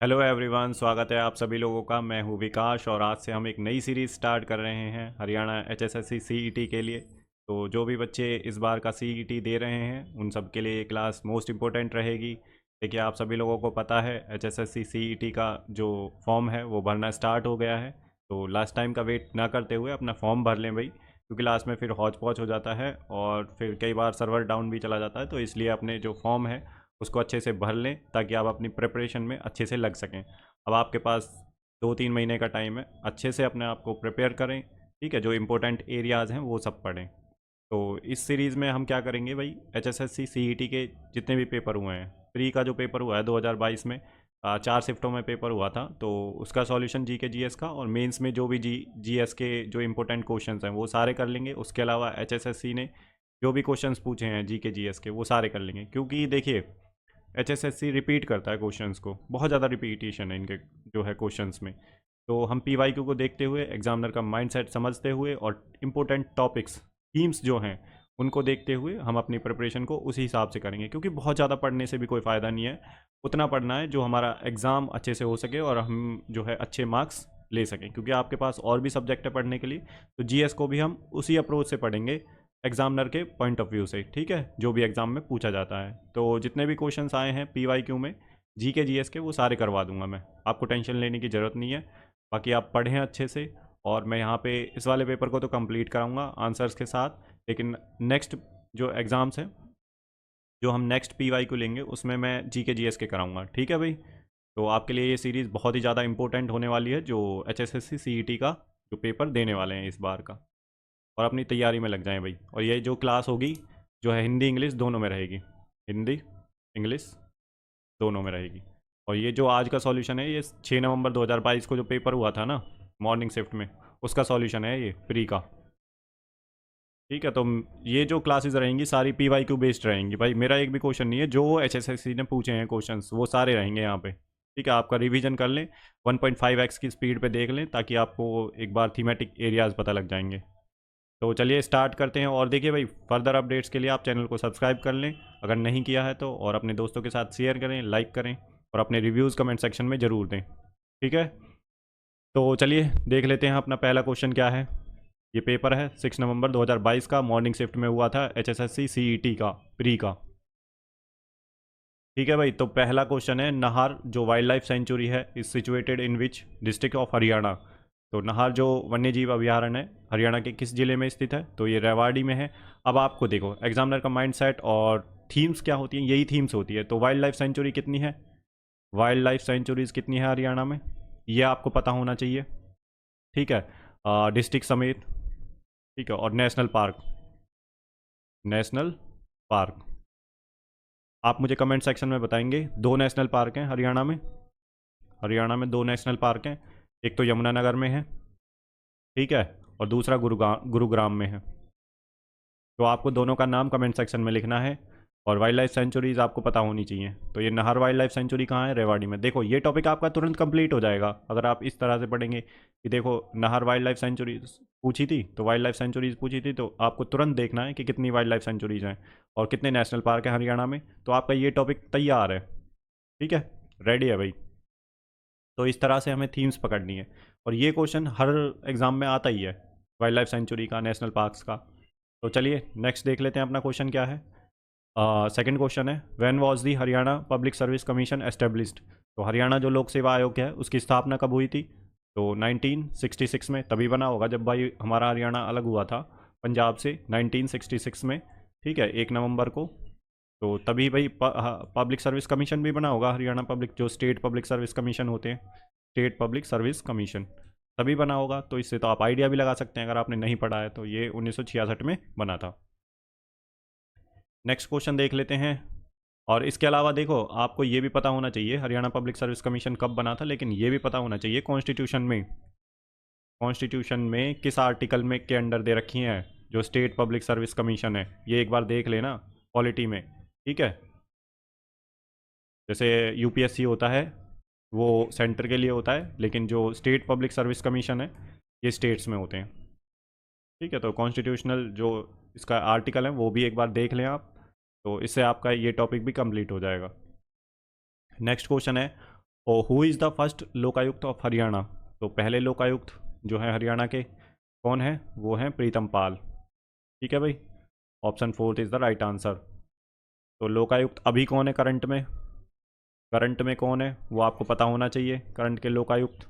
Hello everyone, स्वागत है आप सभी लोगों का। मैं हूं विकास और आज से हम एक नई सीरीज़ स्टार्ट कर रहे हैं हरियाणा एचएसएससी सीईटी के लिए। तो जो भी बच्चे इस बार का सीईटी दे रहे हैं उन सब के लिए ये क्लास मोस्ट इम्पोर्टेंट रहेगी। देखिए, आप सभी लोगों को पता है एचएसएससी सीईटी का जो फॉर्म है वो भरना स्टार्ट हो गया है। तो लास्ट टाइम का वेट ना करते हुए अपना फॉर्म भर लें भाई, क्योंकि लास्ट में फिर हौच पौच हो जाता है और फिर कई बार सर्वर डाउन भी चला जाता है। तो इसलिए अपने जो फॉर्म है उसको अच्छे से भर लें ताकि आप अपनी प्रिपरेशन में अच्छे से लग सकें। अब आपके पास 2-3 महीने का टाइम है, अच्छे से अपने आप को प्रिपेयर करें। ठीक है, जो इम्पोर्टेंट एरियाज़ हैं वो सब पढ़ें। तो इस सीरीज़ में हम क्या करेंगे भाई, एचएसएससी सीईटी के जितने भी पेपर हुए हैं, प्री का जो पेपर हुआ है 2022 में 4 शिफ्टों में पेपर हुआ था, तो उसका सॉल्यूशन जी के जीएस का, और मेंस में जो भी जीएस के जो इम्पोर्टेंट क्वेश्चंस हैं वो सारे कर लेंगे। उसके अलावा एचएसएससी ने जो भी क्वेश्चंस पूछे हैं जी के जीएस के वो सारे कर लेंगे, क्योंकि देखिए एचएसएससी रिपीट करता है क्वेश्चंस को, बहुत ज़्यादा रिपीटिशन है इनके जो है क्वेश्चंस में। तो हम पीवाईक्यू को देखते हुए, एग्जामिनर का माइंडसेट समझते हुए और इम्पोर्टेंट टॉपिक्स थीम्स जो हैं उनको देखते हुए हम अपनी प्रिपरेशन को उसी हिसाब से करेंगे, क्योंकि बहुत ज़्यादा पढ़ने से भी कोई फ़ायदा नहीं है। उतना पढ़ना है जो हमारा एग्ज़ाम अच्छे से हो सके और हम जो है अच्छे मार्क्स ले सकें, क्योंकि आपके पास और भी सब्जेक्ट है पढ़ने के लिए। तो जीएस को भी हम उसी अप्रोच से पढ़ेंगे, एग्जामिनर के पॉइंट ऑफ व्यू से। ठीक है, जो भी एग्जाम में पूछा जाता है। तो जितने भी क्वेश्चंस आए हैं पीवाईक्यू में जी के जीएस के वो सारे करवा दूंगा मैं, आपको टेंशन लेने की ज़रूरत नहीं है। बाकी आप पढ़ें अच्छे से, और मैं यहाँ पे इस वाले पेपर को तो कंप्लीट कराऊंगा आंसर्स के साथ, लेकिन नेक्स्ट जो एग्ज़ाम्स हैं, जो हम नेक्स्ट पीवाईक्यू लेंगे उसमें मैं जी के जीएस के कराऊंगा। ठीक है भाई, तो आपके लिए ये सीरीज़ बहुत ही ज़्यादा इंपॉर्टेंट होने वाली है, जो एचएसएससी सीईटी का जो पेपर देने वाले हैं इस बार का। और अपनी तैयारी में लग जाएं भाई। और ये जो क्लास होगी जो है हिंदी इंग्लिश दोनों में रहेगी, हिंदी इंग्लिश दोनों में रहेगी। और ये जो आज का सॉल्यूशन है ये 6 नवंबर 2022 को जो पेपर हुआ था ना मॉर्निंग शिफ्ट में, उसका सॉल्यूशन है ये प्री का। ठीक है, तो ये जो क्लासेस रहेंगी सारी पीवाईक्यू बेस्ड रहेंगी भाई। मेरा एक भी क्वेश्चन नहीं है, जो एचएसएससी ने पूछे हैं क्वेश्चंस वो सारे रहेंगे यहाँ पे। ठीक है, आपका रिवीजन कर लें, 1.5x की स्पीड पे देख लें, ताकि आपको एक बार थीमेटिक एरियाज पता लग जाएंगे। तो चलिए स्टार्ट करते हैं। और देखिए भाई, फर्दर अपडेट्स के लिए आप चैनल को सब्सक्राइब कर लें अगर नहीं किया है तो, और अपने दोस्तों के साथ शेयर करें, लाइक करें, और अपने रिव्यूज़ कमेंट सेक्शन में ज़रूर दें। ठीक है, तो चलिए देख लेते हैं अपना पहला क्वेश्चन क्या है। ये पेपर है 6 नवंबर 2022 का, मॉर्निंग शिफ्ट में हुआ था एचएसएससी सीईटी का प्री का। ठीक है भाई, तो पहला क्वेश्चन है, नाहर जो वाइल्ड लाइफ सेंचुरी है is situated in which district of Haryana. तो नाहर जो वन्य जीव अभयारण्य है हरियाणा के किस जिले में स्थित है, तो ये रेवाड़ी में है। अब आपको देखो एग्जामिनर का माइंडसेट और थीम्स क्या होती हैं, यही थीम्स होती है। तो वाइल्ड लाइफ सेंचुरी कितनी है, वाइल्ड लाइफ सेंचुरीज कितनी है हरियाणा में, ये आपको पता होना चाहिए। ठीक है, डिस्ट्रिक्ट समेत। ठीक है, और नेशनल पार्क, नेशनल पार्क आप मुझे कमेंट सेक्शन में बताएंगे। 2 नेशनल पार्क हैं हरियाणा में, हरियाणा में 2 नेशनल पार्क हैं। एक तो यमुनानगर में है, ठीक है, और दूसरा गुरुग्राम में है। तो आपको दोनों का नाम कमेंट सेक्शन में लिखना है, और वाइल्ड लाइफ सेंचुरीज आपको पता होनी चाहिए। तो ये नाहर वाइल्ड लाइफ सेंचुरी कहाँ है, रेवाड़ी में। देखो ये टॉपिक आपका तुरंत कंप्लीट हो जाएगा अगर आप इस तरह से पढ़ेंगे कि देखो नाहर वाइल्ड लाइफ सेंचुरीज पूछी थी, तो वाइल्ड लाइफ सेंचुरीज पूछी थी, तो आपको तुरंत देखना है कि कितनी वाइल्ड लाइफ सेंचुरीज हैं और कितने नेशनल पार्क हैं हरियाणा में। तो आपका ये टॉपिक तैयार है। ठीक है, रेडी है भाई। तो इस तरह से हमें थीम्स पकड़नी है, और ये क्वेश्चन हर एग्ज़ाम में आता ही है, वाइल्ड लाइफ सेंचुरी का, नेशनल पार्क्स का। तो चलिए नेक्स्ट देख लेते हैं अपना क्वेश्चन क्या है। सेकंड क्वेश्चन है, when was the Haryana public service commission established. तो हरियाणा जो लोक सेवा आयोग है उसकी स्थापना कब हुई थी, तो 1966 में। तभी बना होगा जब भाई हमारा हरियाणा अलग हुआ था पंजाब से 1966 में। ठीक है, 1 नवंबर को। तो तभी भाई पब्लिक सर्विस कमीशन भी बना होगा हरियाणा पब्लिक, जो स्टेट पब्लिक सर्विस कमीशन होते हैं, स्टेट पब्लिक सर्विस कमीशन तभी बना होगा। तो इससे तो आप आइडिया भी लगा सकते हैं अगर आपने नहीं पढ़ा है, तो ये 1966 में बना था। नेक्स्ट क्वेश्चन देख लेते हैं। और इसके अलावा देखो आपको ये भी पता होना चाहिए हरियाणा पब्लिक सर्विस कमीशन कब बना था, लेकिन ये भी पता होना चाहिए कॉन्स्टिट्यूशन में, कॉन्स्टिट्यूशन में किस आर्टिकल में के अंडर दे रखी हैं जो स्टेट पब्लिक सर्विस कमीशन है। ये एक बार देख लेना पॉलिटी में। ठीक है, जैसे यूपीएससी होता है वो सेंटर के लिए होता है, लेकिन जो स्टेट पब्लिक सर्विस कमीशन है ये स्टेट्स में होते हैं। ठीक है, तो कॉन्स्टिट्यूशनल जो इसका आर्टिकल है वो भी एक बार देख लें आप, तो इससे आपका ये टॉपिक भी कंप्लीट हो जाएगा। नेक्स्ट क्वेश्चन है, और who is the first Lokayukta of Haryana? तो पहले लोकायुक्त जो है हरियाणा के कौन है? वो हैं प्रीतम पाल। ठीक है भाई, option fourth is the right answer. तो लोकायुक्त अभी कौन है करंट में? करंट में कौन है वो आपको पता होना चाहिए, करंट के लोकायुक्त।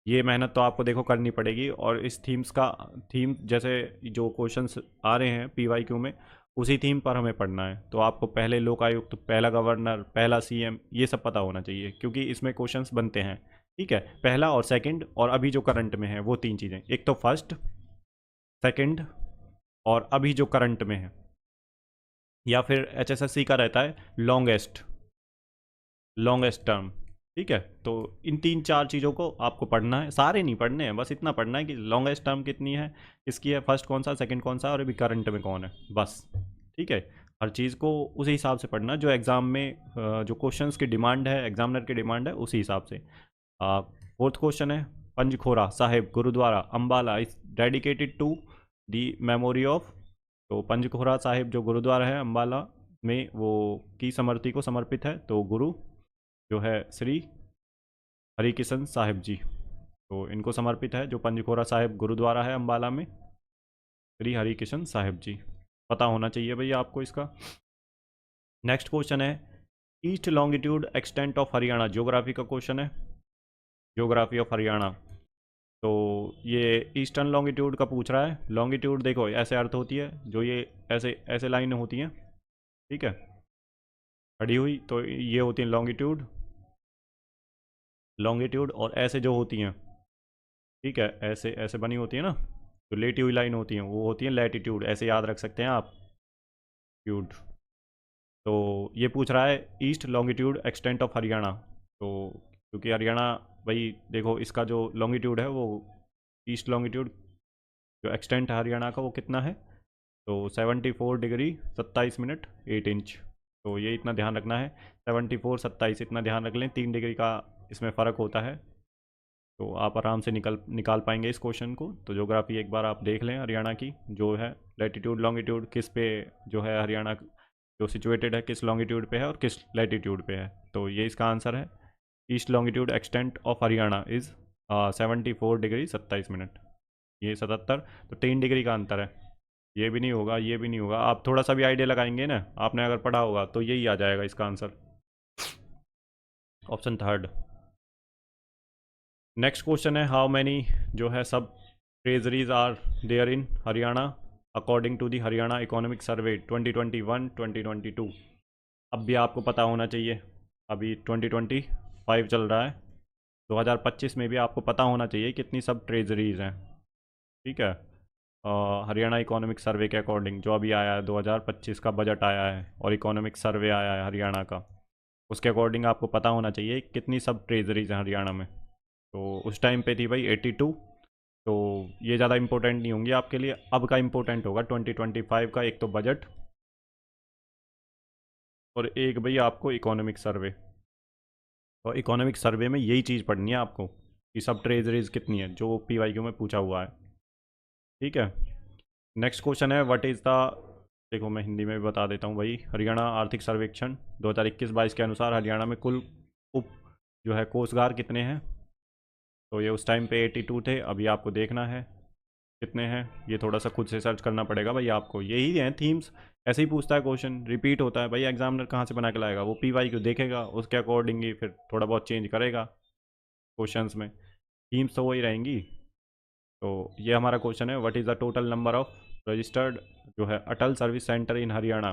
ये मेहनत तो आपको देखो करनी पड़ेगी, और इस थीम्स का थीम जैसे जो क्वेश्चंस आ रहे हैं पीवाईक्यू में, उसी थीम पर हमें पढ़ना है। तो आपको पहले लोकायुक्त, पहला गवर्नर, पहला सीएम, ये सब पता होना चाहिए, क्योंकि इसमें क्वेश्चंस बनते हैं। ठीक है, पहला और सेकंड, और अभी जो करंट में है, वो तीन चीज़ें। एक तो फर्स्ट, सेकंड, और अभी जो करंट में है। या फिर एचएसएससी का रहता है लॉन्गेस्ट, लॉन्गेस्ट टर्म। ठीक है, तो इन तीन चार चीज़ों को आपको पढ़ना है, सारे नहीं पढ़ने हैं, बस इतना पढ़ना है कि लॉन्गेस्ट टर्म कितनी है इसकी, है फर्स्ट कौन सा, सेकंड कौन सा, और अभी करंट में कौन है, बस। ठीक है, हर चीज़ को उसी हिसाब से पढ़ना जो एग्ज़ाम में जो क्वेश्चंस की डिमांड है, एग्जामिनर की डिमांड है, उसी हिसाब से। फोर्थ क्वेश्चन है, Panchkhora Sahib Gurudwara Ambala is dedicated to the memory of. तो पंचखोरा साहिब जो गुरुद्वारा है अम्बाला में, वो की स्मृति को समर्पित है। तो गुरु जो है श्री हरिकिशन साहिब जी, तो इनको समर्पित है जो पंचखोरा साहिब गुरुद्वारा है अम्बाला में, श्री हरिकिशन साहिब जी। पता होना चाहिए भैया आपको इसका। नेक्स्ट क्वेश्चन है, east longitude extent of Haryana, geography का क्वेश्चन है, ज्योग्राफी ऑफ हरियाणा। तो ये ईस्टर्न लॉन्गिट्यूड का पूछ रहा है। लॉन्गिट्यूड देखो ऐसे अर्थ होती है, जो ये ऐसे ऐसे लाइन होती हैं, ठीक है, खड़ी हुई, तो ये होती हैं लॉन्गिट्यूड, लॉन्गिट्यूड। और ऐसे जो होती हैं, ठीक है, ऐसे ऐसे बनी होती है ना, तो लेटी हुई लाइन होती हैं, वो होती हैं लैटिट्यूड, ऐसे याद रख सकते हैं आप, ट्यूड। तो ये पूछ रहा है east longitude extent of Haryana. तो क्योंकि हरियाणा, भाई देखो इसका जो लॉन्गिट्यूड है वो, ईस्ट लॉन्गिट्यूड जो एक्सटेंट है हरियाणा का, वो कितना है? तो 74 डिग्री 27 मिनट 8 इंच। तो ये इतना ध्यान रखना है, 74 27 इतना ध्यान रख लें, 3 डिग्री का इसमें फ़र्क होता है। तो आप आराम से निकाल पाएंगे इस क्वेश्चन को। तो ज्योग्राफी एक बार आप देख लें हरियाणा की, जो है लैटिट्यूड लॉन्गिट्यूड किस पे जो है हरियाणा जो सिचुएटेड है, किस लॉन्गिट्यूड पे है और किस लैटिट्यूड पे है। तो ये इसका आंसर है, east longitude extent of Haryana is 74 degree 27 minute, ये 77। तो 3 डिग्री का अंतर है। ये भी नहीं होगा, ये भी नहीं होगा, आप थोड़ा सा भी आइडिया लगाएंगे ना, आपने अगर पढ़ा होगा तो यही आ जाएगा इसका answer, option third. Next question है, हाउ मैनी जो है सब treasuries are there in Haryana according to the Haryana economic survey 2021-2022। अब भी आपको पता होना चाहिए, अभी 2025 चल रहा है, 2025 में भी आपको पता होना चाहिए कितनी सब ट्रेजरीज हैं। ठीक है, हरियाणा इकोनॉमिक सर्वे के अकॉर्डिंग जो अभी आया है, 2025 का बजट आया है और इकोनॉमिक सर्वे आया है हरियाणा का, उसके अकॉर्डिंग आपको पता होना चाहिए कितनी सब ट्रेजरीज हैं हरियाणा में। तो उस टाइम पे थी भाई 82। तो ये ज़्यादा इंपॉर्टेंट नहीं होंगी आपके लिए, अब का इंपॉर्टेंट होगा 2025 का, एक तो बजट और एक भाई आपको इकोनॉमिक सर्वे। और इकोनॉमिक सर्वे में यही चीज़ पढ़नी है आपको कि सब ट्रेजरीज कितनी है, जो पीवाईक्यू में पूछा हुआ है। ठीक है, नेक्स्ट क्वेश्चन है, व्हाट इज़ द, देखो मैं हिंदी में भी बता देता हूँ भाई, हरियाणा आर्थिक सर्वेक्षण 2021-22 के अनुसार हरियाणा में कुल उप जो है कोषगार कितने हैं? तो ये उस टाइम पे 82 थे, अभी आपको देखना है कितने हैं, ये थोड़ा सा खुद से सर्च करना पड़ेगा भाई आपको। यही हैं थीम्स, ऐसे ही पूछता है क्वेश्चन, रिपीट होता है भाई, एग्जामिनर कहाँ से बना के लाएगा, वो पीवाईक्यू देखेगा, उसके अकॉर्डिंग ही फिर थोड़ा बहुत चेंज करेगा क्वेश्चंस में, थीम्स तो वही रहेंगी। तो ये हमारा क्वेश्चन है, what is the total number of registered जो है अटल सर्विस सेंटर इन हरियाणा।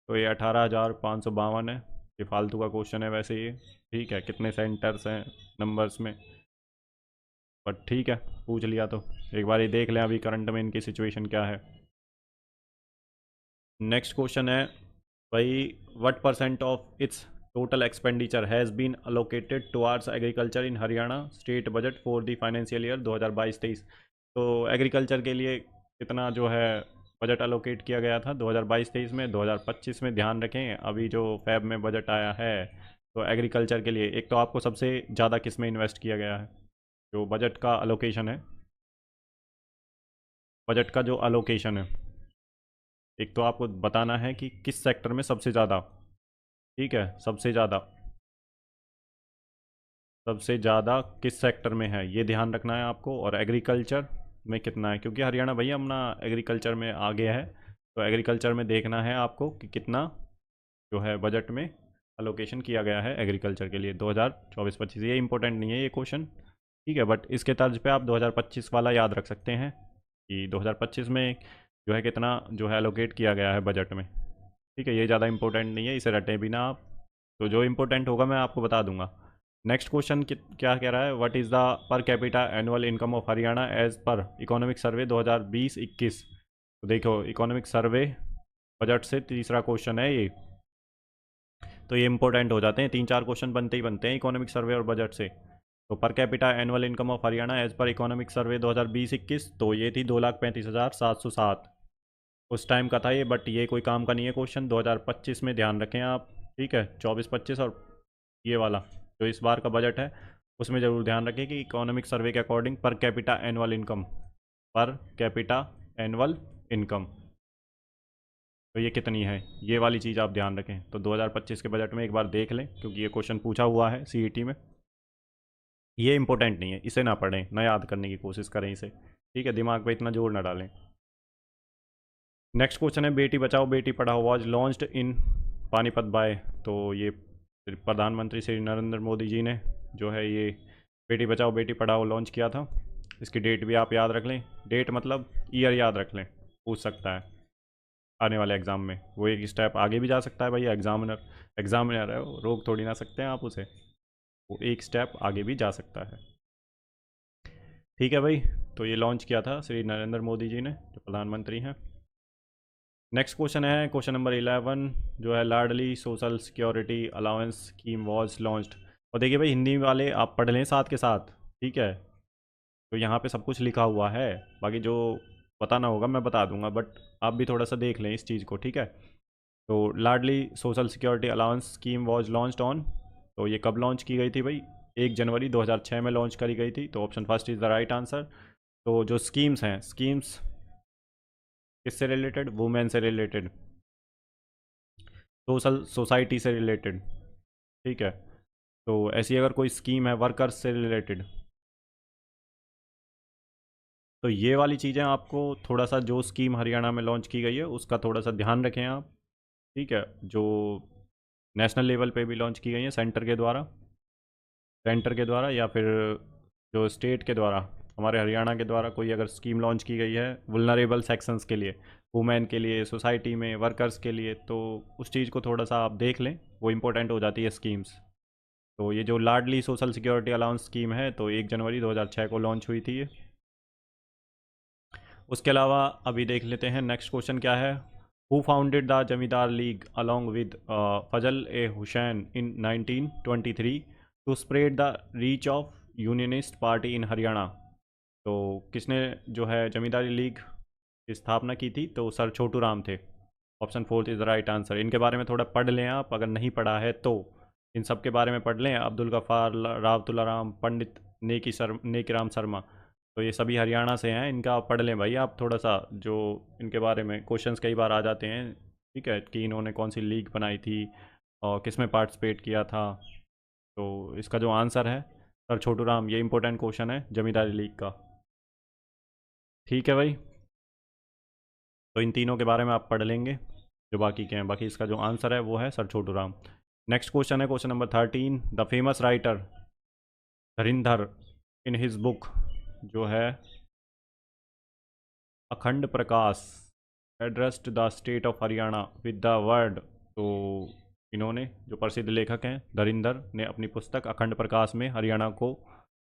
तो ये 18,552 है, ये फालतू का क्वेश्चन है वैसे ये। ठीक है, कितने सेंटर्स हैं नंबर्स में, बट ठीक है पूछ लिया तो एक बार ये देख लें अभी करंट में इनकी सिचुएशन क्या है। नेक्स्ट क्वेश्चन है भाई, what percent of its total expenditure has been allocated towards agriculture in Haryana state budget for the financial year 2022-23। तो एग्रीकल्चर के लिए कितना जो है बजट अलोकेट किया गया था 2022-23 में, 2025 में ध्यान रखें अभी जो फैब में बजट आया है, तो एग्रीकल्चर के लिए एक तो आपको सबसे ज़्यादा किस में इन्वेस्ट किया गया है, जो बजट का अलोकेशन है, बजट का जो अलोकेशन है, एक तो आपको बताना है कि किस सेक्टर में सबसे ज़्यादा। ठीक है, सबसे ज़्यादा सबसे ज़्यादा किस सेक्टर में है, ये ध्यान रखना है आपको। और एग्रीकल्चर में कितना है, क्योंकि हरियाणा भैया अपना एग्रीकल्चर में आगे है, तो एग्रीकल्चर में देखना है आपको कि कितना जो है बजट में अलोकेशन किया गया है एग्रीकल्चर के लिए 2024-25। ये इंपॉर्टेंट नहीं है ये क्वेश्चन, ठीक है, बट इसके तर्ज पे आप 2025 वाला याद रख सकते हैं कि 2025 में जो है कितना जो है एलोकेट किया गया है बजट में, ठीक है। ये ज़्यादा इंपॉर्टेंट नहीं है, इसे रटें भी ना आप, तो जो इंपॉर्टेंट होगा मैं आपको बता दूंगा। नेक्स्ट क्वेश्चन क्या कह रहा है, what is the per capita annual income of Haryana as per economic survey 2020-21। तो देखो इकोनॉमिक सर्वे बजट से तीसरा क्वेश्चन है ये, तो ये इंपॉर्टेंट हो जाते हैं, 3-4 क्वेश्चन बनते ही बनते हैं इकोनॉमिक सर्वे और बजट से। तो per capita annual income of Haryana as per economic survey 2020-21, तो ये थी 2,35,707 उस टाइम का था ये, बट ये कोई काम का नहीं है क्वेश्चन। 2025 में ध्यान रखें आप, ठीक है, 24-25 और ये वाला जो इस बार का बजट है उसमें ज़रूर ध्यान रखें कि इकोनॉमिक सर्वे के अकॉर्डिंग पर कैपिटा एनुअल इनकम, पर कैपिटा एनुअल इनकम तो ये कितनी है, ये वाली चीज़ आप ध्यान रखें। तो 2025 के बजट में एक बार देख लें, क्योंकि ये क्वेश्चन पूछा हुआ है सीईटी में। ये इंपॉर्टेंट नहीं है, इसे ना पढ़ें, ना याद करने की कोशिश करें इसे, ठीक है, दिमाग पे इतना जोर ना डालें। नेक्स्ट क्वेश्चन है, बेटी Bachao Beti Padhao was launched in Panipat by. तो ये प्रधानमंत्री श्री नरेंद्र मोदी जी ने जो है ये बेटी बचाओ बेटी पढ़ाओ लॉन्च किया था। इसकी डेट भी आप याद रख लें, डेट मतलब ईयर याद रख लें, पूछ सकता है आने वाले एग्ज़ाम में। वो एक स्टेप आगे भी जा सकता है भैया, एग्जामिनर है वो, रोक थोड़ी ना सकते हैं आप उसे, वो एक स्टेप आगे भी जा सकता है, ठीक है भाई। तो ये लॉन्च किया था श्री नरेंद्र मोदी जी ने, जो प्रधानमंत्री हैं। नेक्स्ट क्वेश्चन है क्वेश्चन नंबर 11, जो है Ladli social security allowance scheme was launched. और देखिए भाई हिंदी वाले आप पढ़ लें साथ के साथ, ठीक है, तो यहाँ पे सब कुछ लिखा हुआ है, बाकी जो बताना होगा मैं बता दूंगा, बट आप भी थोड़ा सा देख लें इस चीज़ को, ठीक है। तो Ladli social security allowance scheme was launched on, तो ये कब लॉन्च की गई थी भाई, 1 जनवरी 2006 में लॉन्च करी गई थी। तो option first is the right answer. तो जो स्कीम्स हैं, स्कीम्स किससे रिलेटेड, वुमेन से रिलेटेड, सोशल सोसाइटी से रिलेटेड, ठीक है। तो ऐसी अगर कोई स्कीम है वर्कर्स से रिलेटेड, तो ये वाली चीज़ें आपको थोड़ा सा, जो स्कीम हरियाणा में लॉन्च की गई है उसका थोड़ा सा ध्यान रखें आप, ठीक है। जो नेशनल लेवल पे भी लॉन्च की गई है सेंटर के द्वारा या फिर जो स्टेट के द्वारा, हमारे हरियाणा के द्वारा कोई अगर स्कीम लॉन्च की गई है वुलनरेबल सेक्शंस के लिए, वुमेन के लिए, सोसाइटी में वर्कर्स के लिए, तो उस चीज़ को थोड़ा सा आप देख लें, वो इम्पोर्टेंट हो जाती है स्कीम्स। तो ये जो लाडली सोशल सिक्योरिटी अलाउंस स्कीम है, तो 1 जनवरी 2006 को लॉन्च हुई थी ये। उसके अलावा अभी देख लेते हैं नेक्स्ट क्वेश्चन क्या है, who founded the Zamindar league along with Fazl e Husain in 1923 to spread the reach of unionist party in Haryana. तो किसने जो है जमींदारी लीग की स्थापना की थी, तो सर छोटू राम थे। Option fourth is the right answer. इनके बारे में थोड़ा पढ़ लें आप, अगर नहीं पढ़ा है तो इन सब के बारे में पढ़ लें, अब्दुल गफ़ार, राव तुलाराम, पंडित नेकीराम शर्मा, तो ये सभी हरियाणा से हैं, इनका आप पढ़ लें भाई आप थोड़ा सा, जो इनके बारे में क्वेश्चंस कई बार आ जाते हैं, ठीक है, कि इन्होंने कौन सी लीग बनाई थी और किस में पार्टिसिपेट किया था। तो इसका जो आंसर है सर छोटू राम, ये इंपॉर्टेंट क्वेश्चन है जमींदारी लीग का, ठीक है भाई। तो इन तीनों के बारे में आप पढ़ लेंगे जो बाकी के हैं, बाकी इसका जो आंसर है वो है sir Chhotu Ram. Next question है question number 13, the famous writer Dharindhar in his book जो है Akhand Prakash addressed the state of Haryana with the word. तो इन्होंने जो प्रसिद्ध लेखक हैं धरिंधर ने अपनी पुस्तक अखंड प्रकाश में हरियाणा को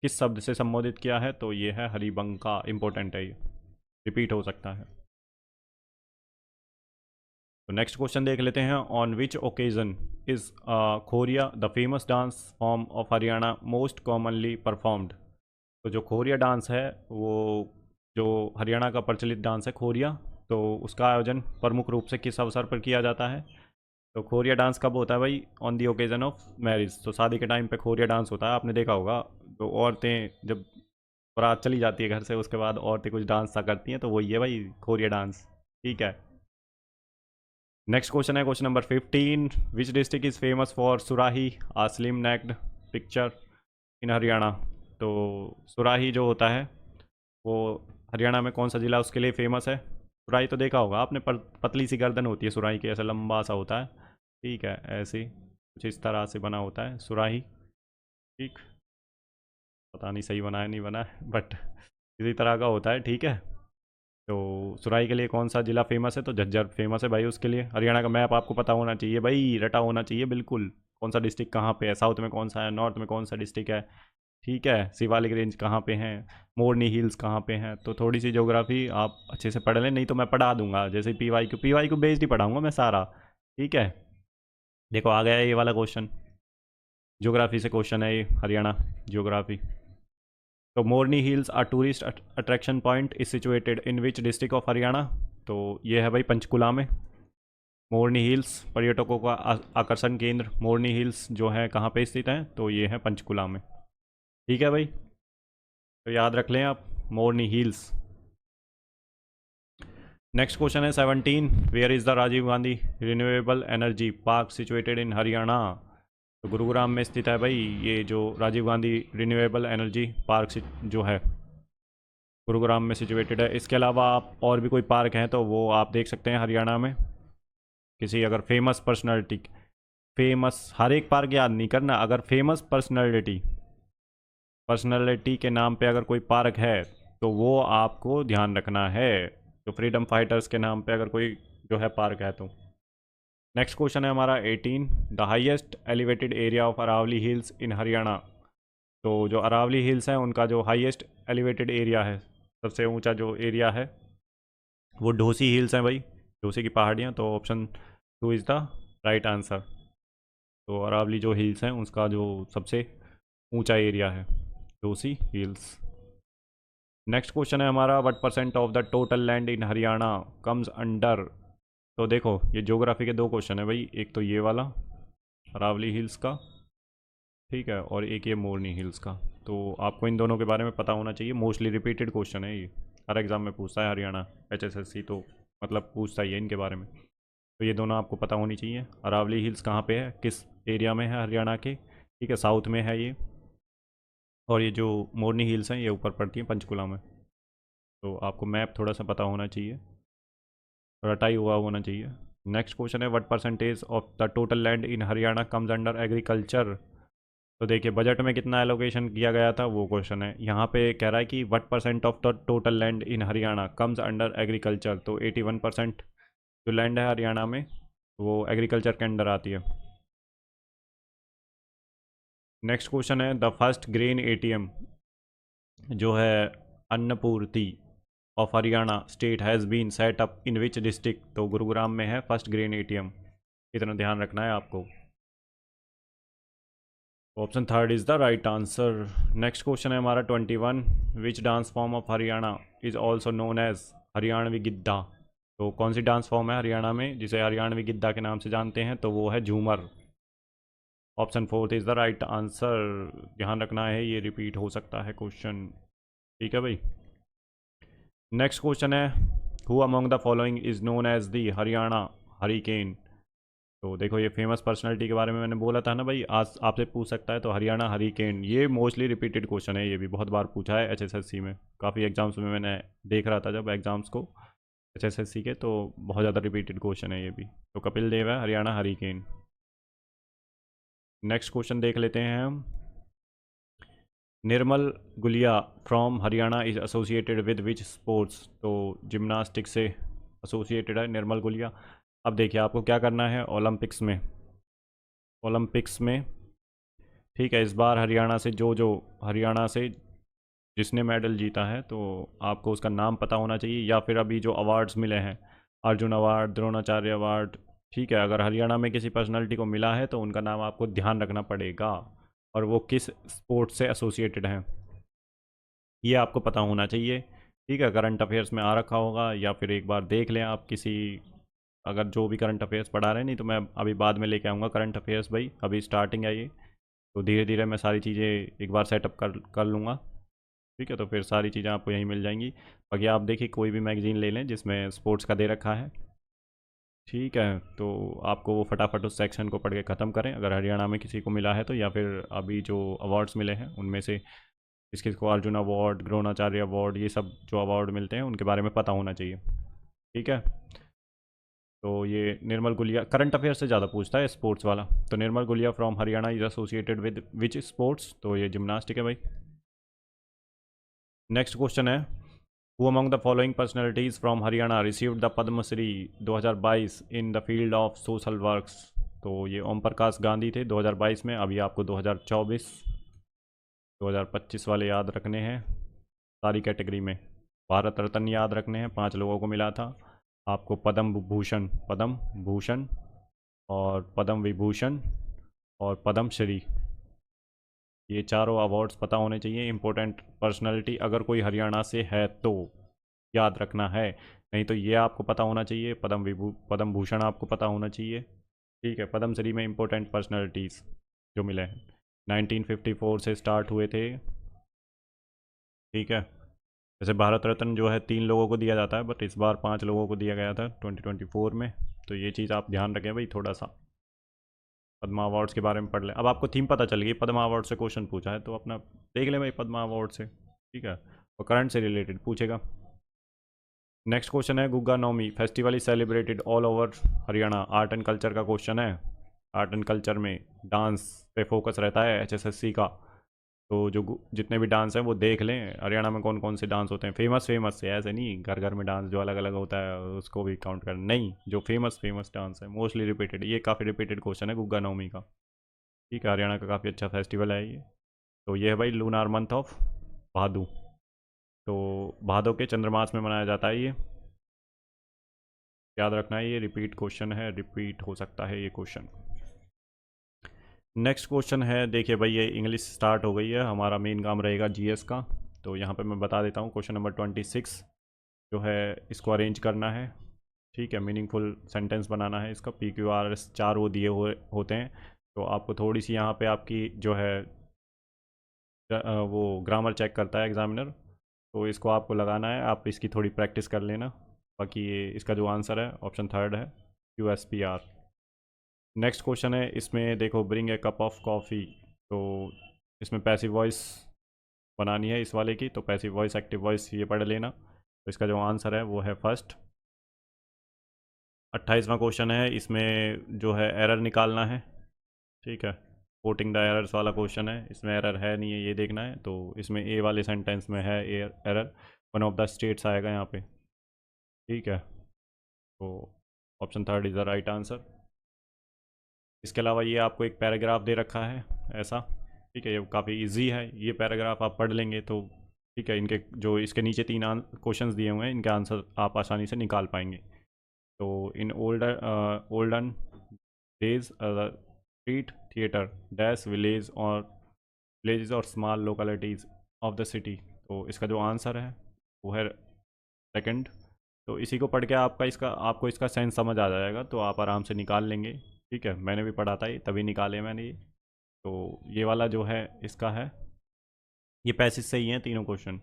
किस शब्द से संबोधित किया है, तो ये है हरिबंका। इंपॉर्टेंट है ये, रिपीट हो सकता है। तो नेक्स्ट क्वेश्चन देख लेते हैं, on which occasion is Khoriya the famous dance form of Haryana most commonly performed. तो जो खोरिया डांस है वो जो हरियाणा का प्रचलित डांस है खोरिया, तो उसका आयोजन प्रमुख रूप से किस अवसर पर किया जाता है। तो खोरिया डांस कब होता है भाई, on the occasion of marriage. तो शादी के टाइम पे खोरिया डांस होता है, आपने देखा होगा, तो औरतें जब बारात चली जाती है घर से, उसके बाद औरतें कुछ डांस सा करती हैं, तो वही है भाई खोरिया डांस, ठीक है। नेक्स्ट क्वेश्चन है question number 15, which district is famous for surahi a slim necked pitcher in Haryana. तो सुराही जो होता है वो हरियाणा में कौन सा ज़िला उसके लिए फेमस है? सुराही तो देखा होगा आपने, पतली सी गर्दन होती है सुराही की, ऐसा लंबा सा होता है। ठीक है, ऐसे ही कुछ इस तरह से बना होता है सुराही। ठीक, पता नहीं सही बना है नहीं बना है, बट इसी तरह का होता है। ठीक है, तो सुराही के लिए कौन सा ज़िला फेमस है? तो झज्जर फेमस है भाई उसके लिए। हरियाणा का मैप आपको पता होना चाहिए भाई, रटा होना चाहिए बिल्कुल। कौन सा डिस्ट्रिक्ट कहाँ पे है, साउथ में कौन सा है, नॉर्थ में कौन सा डिस्ट्रिक्ट है। ठीक है, शिवालिक रेंज कहाँ पे हैं, मोरनी हिल्स कहाँ पे हैं। तो थोड़ी सी ज्योग्राफी आप अच्छे से पढ़ लें, नहीं तो मैं पढ़ा दूंगा जैसे पी वाई क्यू बेस्ड ही पढ़ाऊंगा मैं सारा। ठीक है, देखो आ गया ये वाला क्वेश्चन, ज्योग्राफी से क्वेश्चन है ये, हरियाणा ज्योग्राफी। तो Morni hills are tourist attraction point is situated in which district of Haryana? तो ये है भाई पंचकुला में। मोरनी हिल्स पर्यटकों का आकर्षण केंद्र, मोरनी हिल्स जो है कहाँ पे स्थित है? तो ये है पंचकुला में। ठीक है भाई, तो याद रख लें आप मोरनी हिल्स। नेक्स्ट क्वेश्चन है 17, where is the Rajiv Gandhi renewable energy park situated in Haryana? तो गुरुग्राम में स्थित है भाई ये जो Rajiv Gandhi renewable energy park जो है, गुरुग्राम में सिचुएटेड है। इसके अलावा आप और भी कोई पार्क हैं तो वो आप देख सकते हैं हरियाणा में। किसी अगर फेमस पर्सनैलिटी, फेमस हर एक पार्क याद नहीं करना, अगर फेमस पर्सनैलिटी के नाम पे अगर कोई पार्क है तो वो आपको ध्यान रखना है। तो फ्रीडम फाइटर्स के नाम पे अगर कोई जो है पार्क है तो। नेक्स्ट क्वेश्चन है हमारा 18, the highest elevated area of Aravali hills in Haryana? तो जो अरावली हिल्स हैं उनका जो हाईएस्ट एलिवेटेड एरिया है, सबसे ऊंचा जो एरिया है वो ढोसी हिल्स हैं भाई, ढोसी की पहाड़ियाँ। तो option 2 is the right answer. तो अरावली जो हिल्स हैं उसका जो सबसे ऊंचा एरिया है ढोसी हिल्स। नेक्स्ट क्वेश्चन है हमारा, what percent of the total land in Haryana comes under? तो देखो ये ज्योग्राफी के दो क्वेश्चन है भाई, एक तो ये वाला अरावली हिल्स का, ठीक है, और एक ये मोरनी हिल्स का। तो आपको इन दोनों के बारे में पता होना चाहिए, मोस्टली रिपीटेड क्वेश्चन है ये, हर एग्ज़ाम में पूछता है हरियाणा HSSC, तो मतलब पूछता ही है इनके बारे में। तो ये दोनों आपको पता होनी चाहिए। अरावली हिल्स कहाँ पे है, किस एरिया में है हरियाणा के? ठीक है, साउथ में है ये। और ये जो मोरनी हिल्स हैं ये ऊपर पड़ती हैं पंचकुला में। तो आपको मैप थोड़ा सा पता होना चाहिए, रटाई हुआ होना चाहिए। नेक्स्ट क्वेश्चन है, what percentage of the total land in Haryana comes under agriculture? तो देखिए बजट में कितना एलोकेशन किया गया था वो क्वेश्चन है। यहाँ पे कह रहा है कि what percent of the total land in Haryana comes under agriculture? तो 81% जो लैंड है हरियाणा में वो एग्रीकल्चर के अंडर आती है। नेक्स्ट क्वेश्चन है, द फर्स्ट ग्रेन ATM जो है Annapurti of Haryana state has been set up in which district? तो गुरुग्राम में है फर्स्ट ग्रेन ATM, इतना ध्यान रखना है आपको। Option third is the right answer. Next question है हमारा 21, which dance form of Haryana is also known as Haryanvi Giddha? तो कौन सी डांस फॉर्म है हरियाणा में जिसे हरियाणवी गिद्धा के नाम से जानते हैं? तो वो है झूमर। Option fourth is the right answer. ध्यान रखना है ये रिपीट हो सकता है क्वेश्चन। ठीक है भाई, नेक्स्ट क्वेश्चन है, who among the following is known as the Haryana hurricane? तो देखो ये फेमस पर्सनालिटी के बारे में मैंने बोला था ना भाई, आज आपसे पूछ सकता है। तो हरियाणा हरिकेन ये मोस्टली रिपीटेड क्वेश्चन है, ये भी बहुत बार पूछा है HSSC में, काफ़ी एग्जाम्स में मैंने देख रहा था जब एग्जाम्स को HSSC के, तो बहुत ज़्यादा रिपीटेड क्वेश्चन है ये भी। तो कपिल देव है हरियाणा हरिकेन। नेक्स्ट क्वेश्चन देख लेते हैं हम, Nirmal Guliya from Haryana is associated with which sports? तो जिम्नास्टिक से एसोसिएटेड है निर्मल गुलिया। अब देखिए आपको क्या करना है ओलंपिक्स में, ओलंपिक्स में ठीक है, इस बार हरियाणा से जो हरियाणा से जिसने मेडल जीता है तो आपको उसका नाम पता होना चाहिए, या फिर अभी जो अवार्ड्स मिले हैं, अर्जुन अवार्ड, द्रोणाचार्य अवार्ड, ठीक है, अगर हरियाणा में किसी पर्सनालिटी को मिला है तो उनका नाम आपको ध्यान रखना पड़ेगा, और वो किस स्पोर्ट से एसोसिएटेड हैं ये आपको पता होना चाहिए। ठीक है, करंट अफेयर्स में आ रखा होगा, या फिर एक बार देख लें आप किसी, अगर जो भी करंट अफेयर्स पढ़ा रहे हैं, नहीं तो मैं अभी बाद में लेके आऊँगा करंट अफेयर्स भाई, अभी स्टार्टिंग है ये, तो धीरे धीरे मैं सारी चीज़ें एक बार सेटअप कर लूँगा। ठीक है, तो फिर सारी चीज़ें आपको यहीं मिल जाएंगी। बाकी आप देखिए कोई भी मैगज़ीन ले लें जिसमें स्पोर्ट्स का दे रखा है, ठीक है, तो आपको वो फटाफट उस सेक्शन को पढ़ के ख़त्म करें, अगर हरियाणा में किसी को मिला है तो, या फिर अभी जो अवार्ड्स मिले हैं उनमें से किस किस को अर्जुन अवार्ड, द्रोणाचार्य अवार्ड, ये सब जो अवार्ड मिलते हैं उनके बारे में पता होना चाहिए। ठीक है, तो ये निर्मल गुलिया करंट अफेयर से ज़्यादा पूछता है स्पोर्ट्स वाला। तो Nirmal Guliya from Haryana is associated with which sports, तो ये जिम्नास्टिक है भाई। नेक्स्ट क्वेश्चन है, who among the following personalities from Haryana received the Padma Shri 2022 in the field of social works. तो ये ओम प्रकाश गांधी थे 2022 में। अभी आपको 2024 2025 वाले याद रखने हैं सारी कैटेगरी में। भारत रत्न याद रखने हैं, 5 लोगों को मिला था। आपको पद्म भूषण और पद्म विभूषण और पद्म श्री, ये चारों अवार्ड्स पता होने चाहिए। इम्पोर्टेंट पर्सनालिटी अगर कोई हरियाणा से है तो याद रखना है, नहीं तो ये आपको पता होना चाहिए। पद्म भूषण आपको पता होना चाहिए। ठीक है, पद्म श्री में इम्पोर्टेंट पर्सनालिटीज़ जो मिले हैं 1954 से स्टार्ट हुए थे। ठीक है, जैसे भारत रत्न जो है 3 लोगों को दिया जाता है, बट इस बार 5 लोगों को दिया गया था 2024 में। तो ये चीज़ आप ध्यान रखें भाई थोड़ा सा, पद्मा अवार्ड्स के बारे में पढ़ लें। अब आपको थीम पता चल गई, पद्मा अवार्ड से क्वेश्चन पूछा है तो अपना देख लें भाई पद्मा अवार्ड से। ठीक है, और करंट से रिलेटेड पूछेगा। नेक्स्ट क्वेश्चन है, Gugga Naumi festival is celebrated all over Haryana. Art and culture का क्वेश्चन है। आर्ट एंड कल्चर में डांस पे फोकस रहता है एचएसएससी का। तो जो जितने भी डांस हैं वो देख लें, हरियाणा में कौन कौन से डांस होते हैं। फेमस फेमस से, ऐसे नहीं घर घर में डांस जो अलग अलग होता है उसको भी काउंट कर, नहीं, जो फेमस फेमस डांस है मोस्टली रिपीटेड। ये काफ़ी रिपीटेड क्वेश्चन है गुग्गा नवमी का। ठीक है, हरियाणा का काफ़ी अच्छा फेस्टिवल है ये। तो ये है भाई लूनार मंथ ऑफ भादू। तो भादो के चंद्रमास में मनाया जाता है ये, याद रखना है। ये रिपीट क्वेश्चन है, रिपीट हो सकता है ये क्वेश्चन। नेक्स्ट क्वेश्चन है, देखिए भाई ये इंग्लिश स्टार्ट हो गई है, हमारा मेन काम रहेगा जीएस का। तो यहाँ पे मैं बता देता हूँ क्वेश्चन नंबर 26 जो है इसको अरेंज करना है। ठीक है, मीनिंगफुल सेंटेंस बनाना है इसका। PQRS 4 वो दिए हुए होते हैं, तो आपको थोड़ी सी यहाँ पे आपकी जो है वो ग्रामर चेक करता है एग्जामिनर, तो इसको आपको लगाना है। आप इसकी थोड़ी प्रैक्टिस कर लेना। बाकी ये इसका जो आंसर है ऑप्शन थर्ड है QSPR। नेक्स्ट क्वेश्चन है, इसमें देखो bring a cup of coffee. तो इसमें पैसिव वॉइस बनानी है इस वाले की, तो पैसिव वॉइस एक्टिव वॉइस ये पढ़ लेना। तो इसका जो आंसर है वो है फर्स्ट। 28वां क्वेश्चन है, इसमें जो है एरर निकालना है। ठीक है, कोटिंग द एरर्स वाला क्वेश्चन है, इसमें एरर है नहीं है ये देखना है। तो इसमें ए वाले सेंटेंस में है error, one of the states आएगा यहाँ पे। ठीक है, तो option third is the right answer. इसके अलावा ये आपको एक पैराग्राफ दे रखा है ऐसा। ठीक है, ये काफ़ी इजी है, ये पैराग्राफ आप पढ़ लेंगे तो ठीक है, इनके जो इसके नीचे 3 क्वेश्चंस दिए हुए हैं इनके आंसर आप आसानी से निकाल पाएंगे। तो in olden days street theatre dash villages और small localities of the city. तो इसका जो आंसर है वो है सेकंड। तो इसी को पढ़ के आपको इसका सेंस समझ आ जाएगा, तो आप आराम से निकाल लेंगे। ठीक है, मैंने भी पढ़ा था ये, तभी निकाले मैंने ये। तो ये वाला जो है इसका है, ये पैसेज से ही हैं तीनों क्वेश्चन,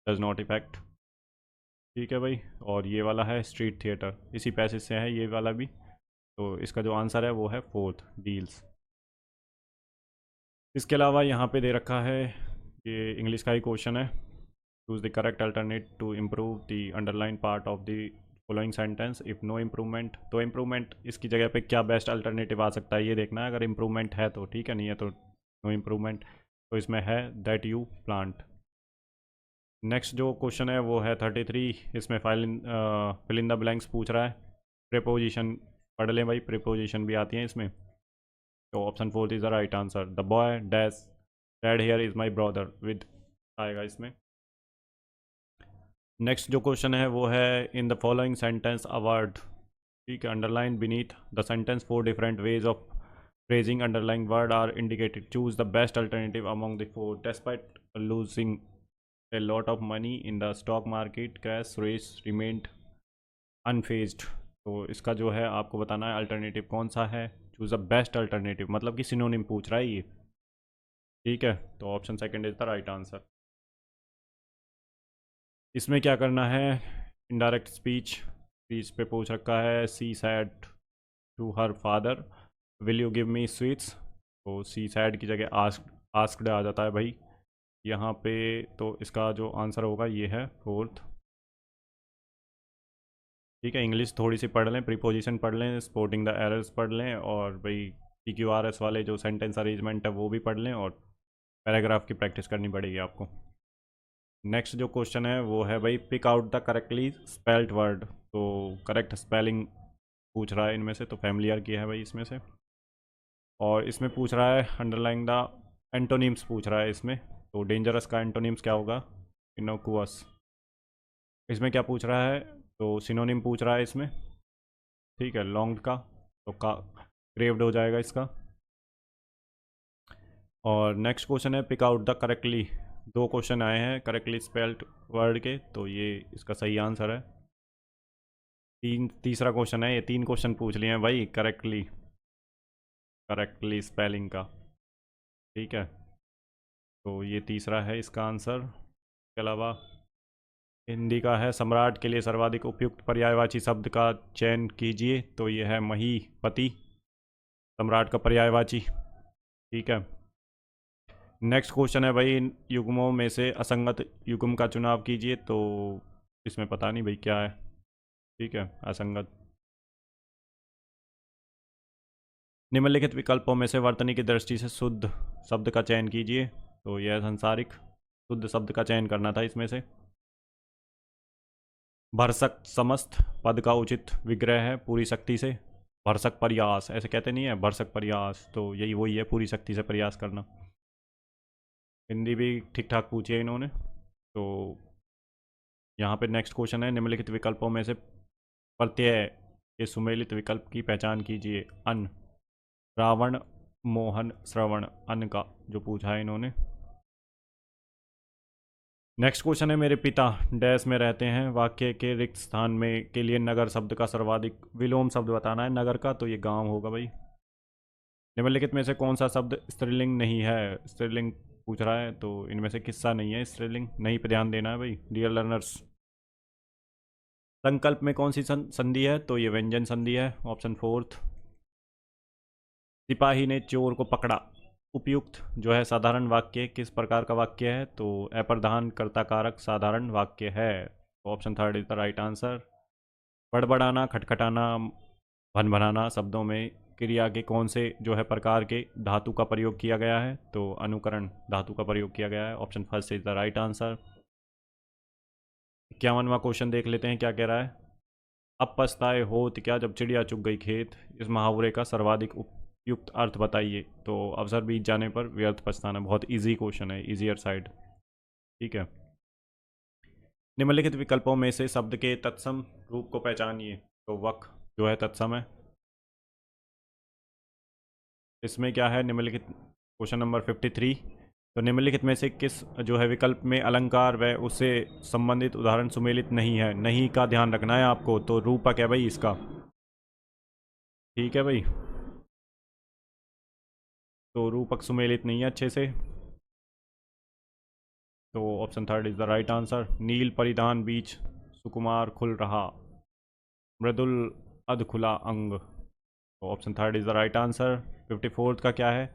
डज नॉट इफेक्ट। ठीक है भाई, और ये वाला है स्ट्रीट थिएटर, इसी पैसेज से है ये वाला भी। तो इसका जो आंसर है वो है फोर्थ, डील्स। इसके अलावा यहाँ पे दे रखा है, ये इंग्लिश का ही क्वेश्चन है। Choose the correct alternate to improve the underline part of the following sentence if no improvement. तो इम्प्रूवमेंट इसकी जगह पे क्या बेस्ट अल्टरनेटिव आ सकता है ये देखना है। अगर इम्प्रूवमेंट है तो ठीक है, नहीं है तो नो इम्प्रूवमेंट। तो इसमें है दैट यू प्लांट। नेक्स्ट जो क्वेश्चन है वो है 33, इसमें फिल इन द ब्लैंक्स पूछ रहा है। प्रेपोजिशन पढ़ लें भाई, प्रेपोजिशन भी आती हैं इसमें। तो option fourth is the right answer. The boy dash red hair is my brother with आएगा इसमें। नेक्स्ट जो क्वेश्चन है वो है in the following sentence a word. ठीक है, underline beneath the sentence 4 different ways of phrasing underlying word are indicated. Choose the best alternative among the 4। Despite losing a lot of money in the stock market, crash race remained unfazed। तो इसका जो है आपको बताना है alternative कौन सा है। चूज़ द बेस्ट अल्टरनेटिव मतलब कि सिनोनिम पूछ रहा है ये। ठीक है, तो option second is the right answer. इसमें क्या करना है, इनडायरेक्ट स्पीच इस पे पूछ रखा है she said to her father will you give me sweets. तो सी सैड की जगह आस्क्ड आ जाता है भाई यहाँ पे। तो इसका जो आंसर होगा ये है फोर्थ। ठीक है, इंग्लिश थोड़ी सी पढ़ लें, प्रीपोजिशन पढ़ लें, स्पॉटिंग द एरर्स पढ़ लें, और भाई PQRS वाले जो सेंटेंस अरेंजमेंट है वो भी पढ़ लें, और पैराग्राफ की प्रैक्टिस करनी पड़ेगी आपको। नेक्स्ट जो क्वेश्चन है वो है भाई pick out the correctly spelled word. तो करेक्ट स्पेलिंग पूछ रहा है इनमें से, तो फैमिलियर की है भाई इसमें से। और इसमें पूछ रहा है अंडरलाइन द एंटोनिम्स पूछ रहा है इसमें। तो डेंजरस का एंटोनिम्स क्या होगा? इनोकुअस। इसमें क्या पूछ रहा है? तो सिनोनिम पूछ रहा है इसमें। ठीक है, लॉन्ग का तो का क्रेव्ड हो जाएगा इसका। और नेक्स्ट क्वेश्चन है पिक आउट द करेक्टली। दो क्वेश्चन आए हैं करेक्टली स्पेल्ड वर्ड के, तो ये इसका सही आंसर है। तीसरा क्वेश्चन है, ये 3 क्वेश्चन पूछ लिए हैं भाई करेक्टली स्पेलिंग का। ठीक है, तो ये तीसरा है इसका आंसर। इसके अलावा हिंदी का है सम्राट के लिए सर्वाधिक उपयुक्त पर्यायवाची शब्द का चयन कीजिए। तो ये है महीपति, सम्राट का पर्यायवाची। ठीक है, नेक्स्ट क्वेश्चन है भाई युग्मों में से असंगत युग्म का चुनाव कीजिए। तो इसमें पता नहीं भाई क्या है। ठीक है, असंगत। निम्नलिखित विकल्पों में से वर्तनी की दृष्टि से शुद्ध शब्द का चयन कीजिए। तो यह संसारिक शुद्ध शब्द का चयन करना था इसमें से। भरसक समस्त पद का उचित विग्रह है पूरी शक्ति से। भरसक प्रयास ऐसे कहते नहीं है, भरसक प्रयास, तो यही वही है पूरी शक्ति से प्रयास करना। हिंदी भी ठीक ठाक पूछी है इन्होंने। तो यहाँ पे नेक्स्ट क्वेश्चन है निम्नलिखित विकल्पों में से प्रत्यय के सुमेलित विकल्प की पहचान कीजिए। अन, रावण, मोहन, श्रवण, अन का जो पूछा है इन्होंने। नेक्स्ट क्वेश्चन है मेरे पिता डैश में रहते हैं। वाक्य के रिक्त स्थान में के लिए नगर शब्द का सर्वाधिक विलोम शब्द बताना है नगर का। तो ये गांव होगा भाई। निम्नलिखित में से कौन सा शब्द स्त्रीलिंग नहीं है? स्त्रीलिंग पूछ रहा है, तो इनमें से किस्सा नहीं है स्त्रीलिंग, नहीं पे ध्यान देना है भाई डियर लर्नर्स। संकल्प में कौन सी संधि है? तो ये व्यंजन संधि है, ऑप्शन फोर्थ। सिपाही ने चोर को पकड़ा। उपयुक्त जो है साधारण वाक्य किस प्रकार का वाक्य है? तो अप्रधान कर्ता कारक साधारण वाक्य है, option third is the right answer. बड़बड़ाना, खटखटाना, भनभनाना शब्दों में क्रिया के कौन से जो है प्रकार के धातु का प्रयोग किया गया है? तो अनुकरण धातु का प्रयोग किया गया है, option first is the right answer. 51वां क्वेश्चन देख लेते हैं क्या कह रहा है। अब पछताए होत क्या जब चिड़िया चुग गई खेत। इस मुहावरे का सर्वाधिक उपयुक्त अर्थ बताइए। तो अवसर बीत जाने पर व्यर्थ पछताना। बहुत इजी क्वेश्चन है, इजियर साइड। ठीक है, निम्नलिखित विकल्पों में से शब्द के तत्सम रूप को पहचानिए। तो वक जो है तत्सम है। इसमें क्या है निम्नलिखित, क्वेश्चन नंबर 53। तो निम्नलिखित में से किस जो है विकल्प में अलंकार व उससे संबंधित उदाहरण सुमेलित नहीं है? नहीं का ध्यान रखना है आपको। तो रूपक है भाई इसका। ठीक है भाई, तो रूपक सुमेलित नहीं है अच्छे से, तो option third is the right answer. नील परिधान बीच सुकुमार खुल रहा, मृदुल अध खुला अंग, तो option third is the right answer. 54th का क्या है?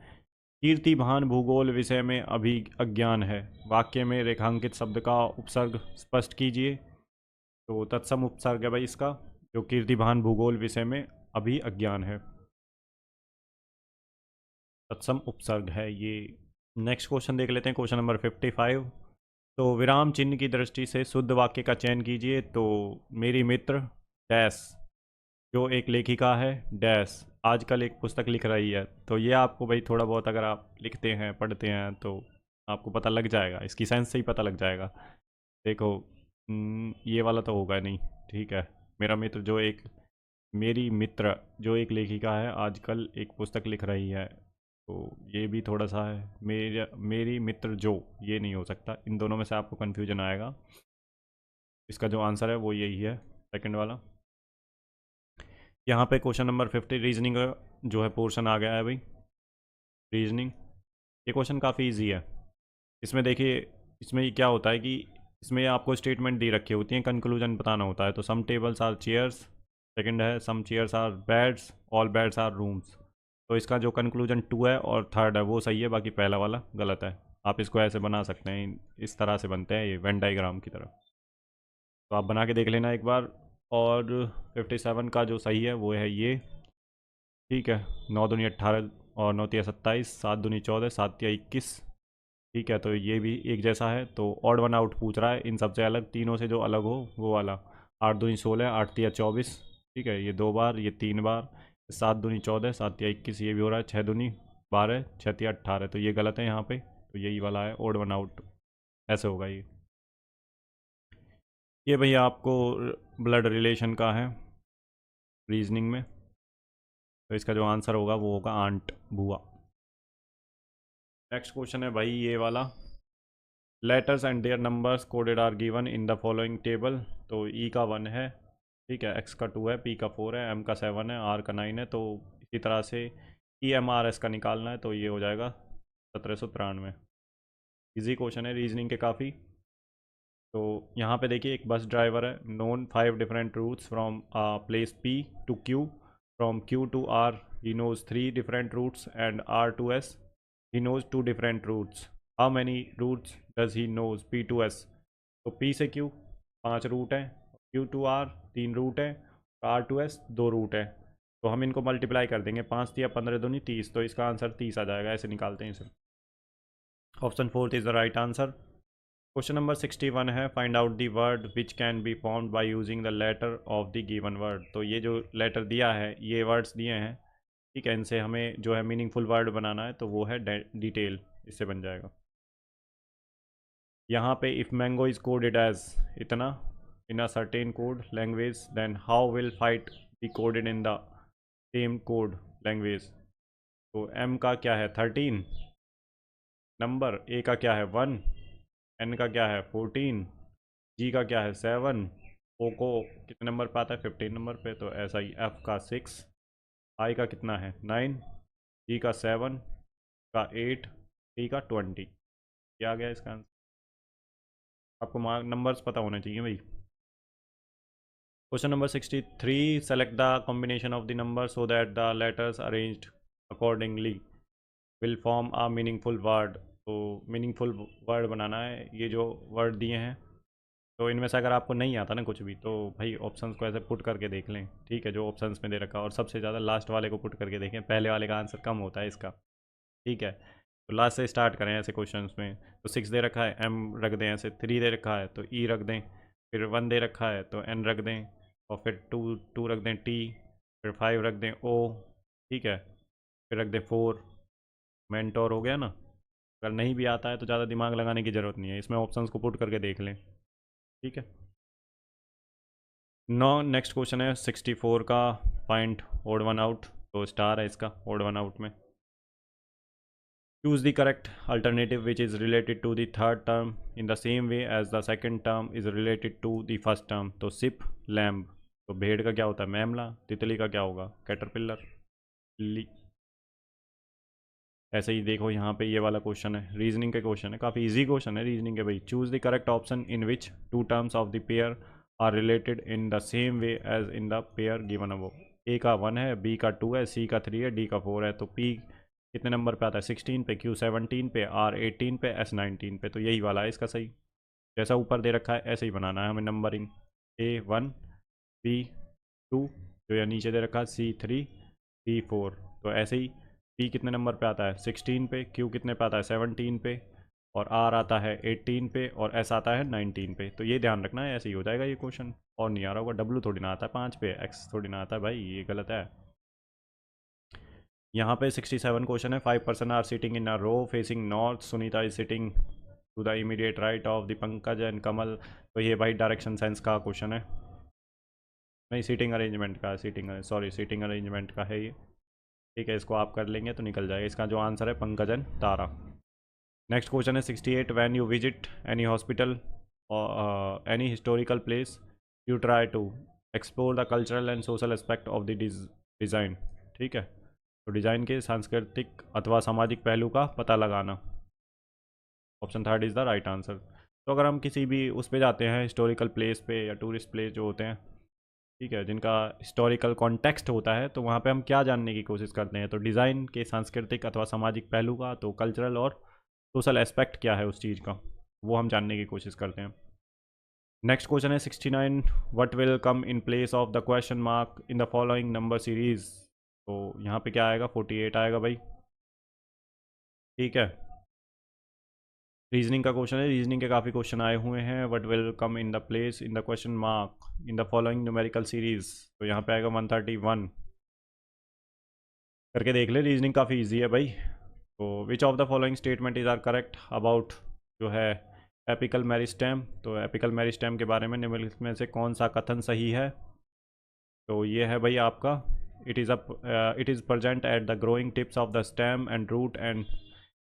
कीर्तिभान भूगोल विषय में अभी अज्ञान है। वाक्य में रेखांकित शब्द का उपसर्ग स्पष्ट कीजिए। तो तत्सम उपसर्ग है भाई इसका, जो कीर्तिभान भूगोल विषय में अभी अज्ञान है, तत्सम उपसर्ग है ये। नेक्स्ट क्वेश्चन देख लेते हैं, क्वेश्चन नंबर 55। तो विराम चिन्ह की दृष्टि से शुद्ध वाक्य का चयन कीजिए। तो मेरी मित्र डैश जो एक लेखिका है डैश आजकल एक पुस्तक लिख रही है। तो ये आपको भाई थोड़ा बहुत अगर आप लिखते हैं पढ़ते हैं तो आपको पता लग जाएगा, इसकी सेंस से ही पता लग जाएगा। देखो ये वाला तो होगा नहीं। ठीक है, मेरा मित्र जो एक, मेरी मित्र जो एक लेखिका है आजकल एक पुस्तक लिख रही है। तो ये भी थोड़ा सा है, मेरी मित्र जो, ये नहीं हो सकता। इन दोनों में से आपको कन्फ्यूजन आएगा। इसका जो आंसर है वो यही है, सेकंड वाला। यहाँ पे क्वेश्चन नंबर 50 रीजनिंग का जो है पोर्शन आ गया है भाई। रीजनिंग, ये क्वेश्चन काफ़ी इजी है। इसमें देखिए, इसमें क्या होता है कि इसमें आपको स्टेटमेंट दी रखी होती हैं, कंक्लूजन बताना होता है। तो some tables are chairs, second है some chairs are beds, all beds are rooms. तो इसका जो कंक्लूजन 2 है और थर्ड है वो सही है, बाकी पहला वाला गलत है। आप इसको ऐसे बना सकते हैं, इस तरह से बनते हैं ये वेन डाइग्राम की तरह। तो आप बना के देख लेना एक बार। और 57 का जो सही है वो है ये, ठीक है। 9 दूनी 18 और 9 तिया 27, 7 दूनी 14, 7 तिया 21, ठीक है। तो ये भी एक जैसा है। तो ऑड वन आउट पूछ रहा है, इन सबसे अलग, तीनों से जो अलग हो वो वाला। 8 दूनी 16, 8 तिया 24, ठीक है, ये 2 बार, ये 3 बार। 7 दूनी 14, 7 तिया 21, ये भी हो रहा है। 6 दूनी 12, 6 तिया 18, तो ये गलत है यहाँ पे। तो यही वाला है ऑड वन आउट, ऐसे होगा ये भैया आपको ब्लड रिलेशन का है रीजनिंग में। तो इसका जो आंसर होगा वो होगा आंट, बुआ। नेक्स्ट क्वेश्चन है भाई ये वाला। Letters and their numbers coded are given in the following table. तो ई का 1 है, ठीक है, एक्स का 2 है, पी का 4 है, एम का 7 है, आर का 9 है। तो इसी तरह से ई एम आर एस का निकालना है, तो ये हो जाएगा 1793। इजी क्वेश्चन है रीजनिंग के काफ़ी। तो यहाँ पे देखिए एक बस ड्राइवर है, known 5 different routes from place P to Q, from Q to R he knows 3 different routes, and R to S he knows 2 different routes. How many routes does he knows P to S? तो P से Q 5 root हैं, Q to R 3 root हैं, R to S 2 root है। तो हम इनको multiply कर देंगे, 5 या 15 दूनी 30, तो इसका आंसर 30 आ जाएगा। ऐसे निकालते हैं इसे। Option 4 is the right answer. Question number 61 है, find out the word which can be formed by using the letter of the given word. तो ये जो लेटर दिया है, ये वर्ड्स दिए हैं, ठीक है, इनसे हमें जो है मीनिंगफुल वर्ड बनाना है, तो वो है डिटेल, इससे बन जाएगा। यहाँ पे if mango is coded as इतना in a certain code language, then how will fight be coded in the same code language. तो एम का क्या है 13 नंबर, ए का क्या है 1, एन का क्या है 14, जी का क्या है 7, ओ को कितने नंबर पे आता है 15 नंबर पे, तो ऐसा ही एफ का 6, आई का कितना है 9, जी का 7, का 8, टी का 20। क्या आ गया इसका आंसर? आपको मार्क नंबर्स पता होने चाहिए भाई। Question number 63, select the combination of the number so that the letters arranged accordingly will form a meaningful word. तो मीनिंगफुल वर्ड बनाना है, ये जो वर्ड दिए हैं, तो इनमें से अगर आपको नहीं आता ना कुछ भी, तो भाई ऑप्शंस को ऐसे पुट करके देख लें, ठीक है, जो ऑप्शंस में दे रखा है, और सबसे ज़्यादा लास्ट वाले को पुट करके देखें, पहले वाले का आंसर कम होता है इसका, ठीक है। तो लास्ट से स्टार्ट करें ऐसे क्वेश्चंस में। तो 6 दे रखा है, एम रख दें, ऐसे 3 दे रखा है तो ई रख दें, फिर 1 दे रखा है तो एन रख दें, और फिर 2 रख दें टी, फिर 5 रख दें ओ, ठीक है, फिर रख दें 4। मेंटोर हो गया ना। अगर नहीं भी आता है तो ज़्यादा दिमाग लगाने की ज़रूरत नहीं है, इसमें ऑप्शंस को पुट करके देख लें, ठीक है। नेक्स्ट क्वेश्चन है 64 का, फाइंड ओड वन आउट। तो स्टार है इसका ओड वन आउट में। Choose the correct alternative which is related to the third term in the same way as the second term is related to the first term. तो SIP lamb, तो भेड़ का क्या होता है मैमला, तितली का क्या होगा कैटरपिलर, ली। ऐसे ही देखो यहाँ पे ये वाला क्वेश्चन है, रीजनिंग के क्वेश्चन है, काफ़ी इजी क्वेश्चन है रीजनिंग के भाई। Choose the correct option in which 2 terms of the pair are related in the same way as in the pair given above. A का 1 है, बी का 2 है, सी का 3 है, डी का 4 है। तो पी कितने नंबर पे आता है 16 पे, क्यू 17 पे, आर 18 पे, एस 19 पे। तो यही वाला है इसका सही, जैसा ऊपर दे रखा है ऐसे ही बनाना है हमें नंबरिंग। ए 1, बी 2, जो या नीचे दे रखा है सी 3, डी 4। तो ऐसे ही पी कितने नंबर पे आता है 16 पे, क्यू कितने पे आता है 17 पे, और आर आता है 18 पे, और एस आता है 19 पे। तो ये ध्यान रखना है, ऐसे ही हो जाएगा ये क्वेश्चन। और नहीं आ रहा होगा, डब्लू थोड़ी ना आता है 5 पे, एक्स थोड़ी ना आता है भाई, ये गलत है। यहाँ पे 67 क्वेश्चन है, 5 person are sitting in a row facing north, Sunita is sitting to the immediate right of the Pankaj and Kamal. तो ये भाई डायरेक्शन सेंस का क्वेश्चन है, नहीं सीटिंग अरेंजमेंट का, सीटिंग अरेंजमेंट का है ये, ठीक है। इसको आप कर लेंगे तो निकल जाएगा। इसका जो आंसर है Pankaj and Tara. Next question है 68, when you visit any hospital और any historical place you try to explore the cultural and social aspect of the design, ठीक है। तो डिज़ाइन के सांस्कृतिक अथवा सामाजिक पहलू का पता लगाना। Option third is the right answer. तो अगर हम किसी भी उस पे जाते हैं हिस्टोरिकल प्लेस पे या टूरिस्ट प्लेस जो होते हैं, ठीक है, जिनका हिस्टोरिकल कॉन्टेक्स्ट होता है, तो वहाँ पे हम क्या जानने की कोशिश करते हैं? तो डिज़ाइन के सांस्कृतिक अथवा सामाजिक पहलू का, तो कल्चरल और सोशल एस्पेक्ट क्या है उस चीज़ का, वो हम जानने की कोशिश करते हैं। नेक्स्ट क्वेश्चन है 69, what will come in place of the question mark in the following number series. तो यहाँ पे क्या आएगा? 48 आएगा भाई। ठीक है, रीजनिंग का क्वेश्चन है। रीजनिंग के काफ़ी क्वेश्चन आए हुए हैं। What will come in the place in the question mark in the following numerical series, तो यहाँ पे आएगा 131। करके देख ले, रीजनिंग काफ़ी इजी है भाई। तो which of the following statement is are correct about जो है एपिकल मेरिस्टेम, तो एपिकल मेरिस्टेम के बारे में निम्नलिखित में से कौन सा कथन सही है? तो ये है भाई आपका, it is present at the growing tips of the stem and root and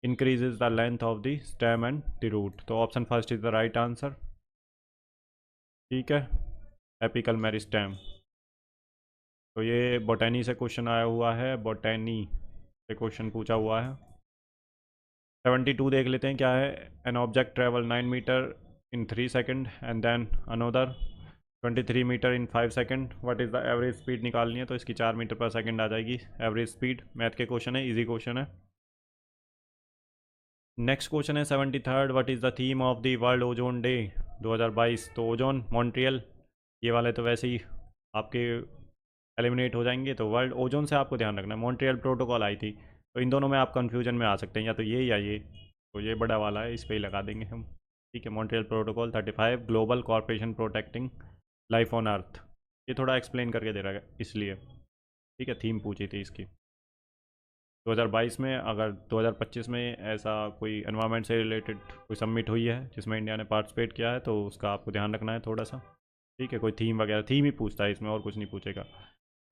increases the length of the stem and the root, तो option first is the right answer. ठीक है, एपिकल मेरिस्टेम। तो ये बोटेनी से क्वेश्चन आया हुआ है, बोटेनी से क्वेश्चन पूछा हुआ है। 72 देख लेते हैं क्या है। An object travel 9 metre in 3 second and then another 23 metre in 5 second, what is the average speed निकालनी है, तो इसकी 4 मीटर पर सेकेंड आ जाएगी एवरेज स्पीड। मैथ के क्वेश्चन है, इजी क्वेश्चन है। नेक्स्ट क्वेश्चन है 73, what is the theme of the world ozone day 2022। तो ओजोन, मॉन्ट्रियल, ये वाले तो वैसे ही आपके एलिमिनेट हो जाएंगे। तो वर्ल्ड ओजोन से आपको ध्यान रखना है, मॉन्ट्रियल प्रोटोकॉल आई थी, तो इन दोनों में आप कंफ्यूजन में आ सकते हैं, या तो ये या ये। तो ये बड़ा वाला है, इस पर ही लगा देंगे हम। ठीक है, Montreal protocol. 35, global corporation protecting life on earth, ये थोड़ा एक्सप्लेन करके दे रहा है इसलिए। ठीक है, थीम पूछी थी इसकी 2022 में। अगर 2025 में ऐसा कोई एनवायरनमेंट से रिलेटेड कोई सबमिट हुई है जिसमें इंडिया ने पार्टिसिपेट किया है, तो उसका आपको ध्यान रखना है थोड़ा सा। ठीक है, कोई थीम वगैरह, थीम ही पूछता है इसमें, और कुछ नहीं पूछेगा।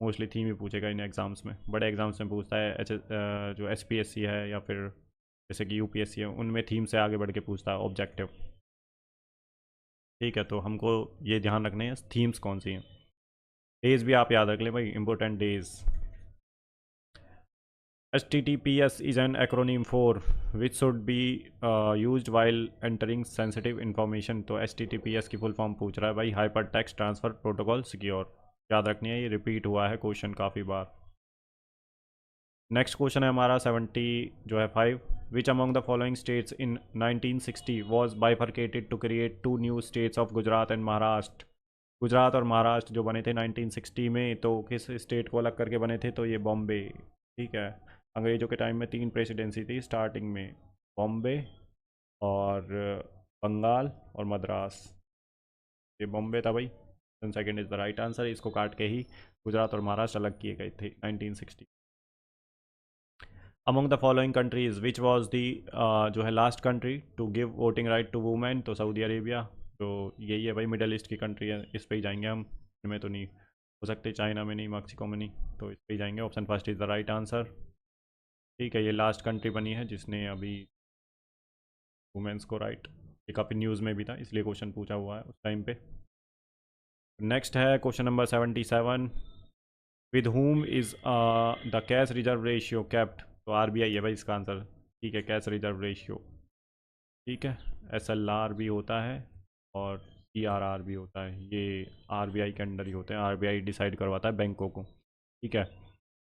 मोस्टली थीम ही पूछेगा इन एग्ज़ाम्स में, बड़े एग्ज़ाम्स में पूछता है। जो SPSC है या फिर जैसे कि UPSC है, उनमें थीम से आगे बढ़ के पूछता है ऑब्जेक्टिव। ठीक है, तो हमको ये ध्यान रखने हैं थीम्स कौन सी हैं। डेज भी आप याद रख लें भाई, important days. HTTPS is an acronym for which should be used while entering sensitive information। तो HTTPS की फुल फॉर्म पूछ रहा है भाई, hyper text transfer protocol secure. याद रखनी है, ये रिपीट हुआ है क्वेश्चन काफ़ी बार। नेक्स्ट क्वेश्चन है हमारा 70 जो है 5, which among the following states in 1960 was bifurcated to create 2 new states of Gujarat and Maharashtra. Gujarat और महाराष्ट्र जो बने थे 1960 में, तो किस स्टेट को अलग करके बने थे? तो ये बॉम्बे। ठीक है, अंग्रेज़ों के टाइम में 3 प्रेसिडेंसी थी स्टार्टिंग में, बॉम्बे और बंगाल और मद्रास। ये बॉम्बे था भाई। Second is the right answer. इसको काट के ही गुजरात और महाराष्ट्र अलग किए गए थे 1960। Among the following countries which was the जो है last country to give voting right to women, तो सऊदी अरेबिया। तो यही है भाई, मिडल ईस्ट की कंट्री है, इस पे ही जाएंगे हम। इनमें तो नहीं हो सकते, चाइना में नहीं, मैक्सिको में नहीं, तो इस पे ही जाएंगे। Option first is the right answer. ठीक है, ये लास्ट कंट्री बनी है जिसने अभी वुमेंस को राइट, ये काफ़ी न्यूज़ में भी था, इसलिए क्वेश्चन पूछा हुआ है उस टाइम पे। नेक्स्ट है question number 77, with whom is the cash reserve ratio kept. तो RBI है भाई इसका आंसर। ठीक है, कैश रिजर्व रेशियो। ठीक है, SLR भी होता है और CRR भी होता है, ये RBI के अंडर ही होते हैं। RBI डिसाइड करवाता है बैंकों को। ठीक है,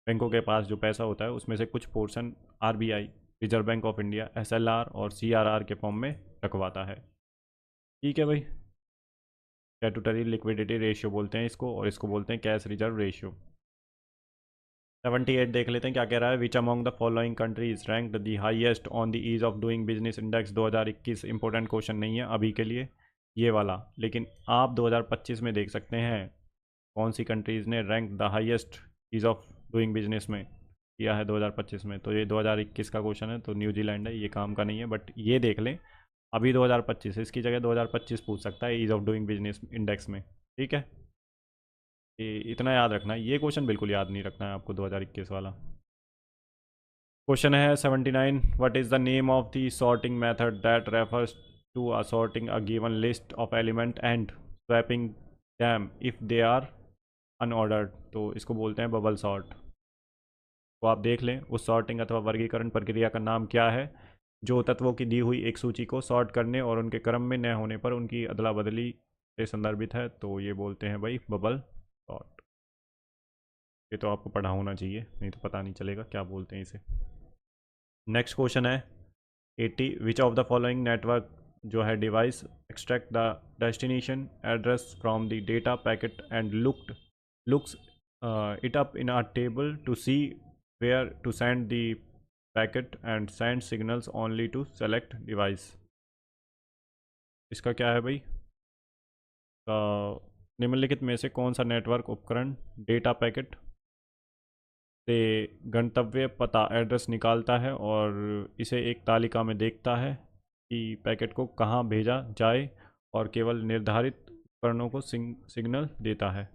बैंकों के पास जो पैसा होता है उसमें से कुछ portion RBI, reserve bank of India, SLR और CRR के फॉर्म में रखवाता है। ठीक है भाई, स्टैट्यूटरी लिक्विडिटी रेशियो बोलते हैं इसको, और इसको बोलते हैं कैश रिजर्व रेशियो। 78 देख लेते हैं क्या कह रहा है। Which among the following countries ranked the highest on the ease of doing business index 2021। Important question नहीं है अभी के लिए ये वाला, लेकिन आप 2025 में देख सकते हैं कौन सी कंट्रीज़ ने rank the highest ease of doing business में किया है 2025 में। तो ये 2021 का क्वेश्चन है, तो न्यूजीलैंड है, ये काम का नहीं है, बट ये देख लें अभी 2025, इसकी जगह 2025 पूछ सकता है ease of doing business index में। ठीक है, ये इतना याद रखना है, ये क्वेश्चन बिल्कुल याद नहीं रखना है आपको 2021 वाला। क्वेश्चन है 79, what is the name of the sorting method that refers to a sorting a given list of element and swapping them if they are unordered. तो इसको बोलते हैं बबल सॉर्ट। तो आप देख लें उस सॉर्टिंग अथवा वर्गीकरण प्रक्रिया का नाम क्या है। जो तत्वों की दी हुई एक सूची को सॉर्ट करने और उनके क्रम में न होने पर उनकी अदला बदली से संदर्भित है, तो ये बोलते हैं भाई बबल सॉर्ट। ये तो आपको पढ़ा होना चाहिए, नहीं तो पता नहीं चलेगा क्या बोलते हैं इसे। नेक्स्ट क्वेश्चन है 80, विच ऑफ द फॉलोइंग नेटवर्क जो है device extract the destination address from the data packet and looks it up in a table to see where to send the packet and send signals only to select device। इसका क्या है भाई? निम्नलिखित में से कौन सा नेटवर्क उपकरण डेटा पैकेट से गंतव्य पता एड्रेस निकालता है और इसे एक तालिका में देखता है कि पैकेट को कहाँ भेजा जाए और केवल निर्धारित उपकरणों को सिग्नल देता है?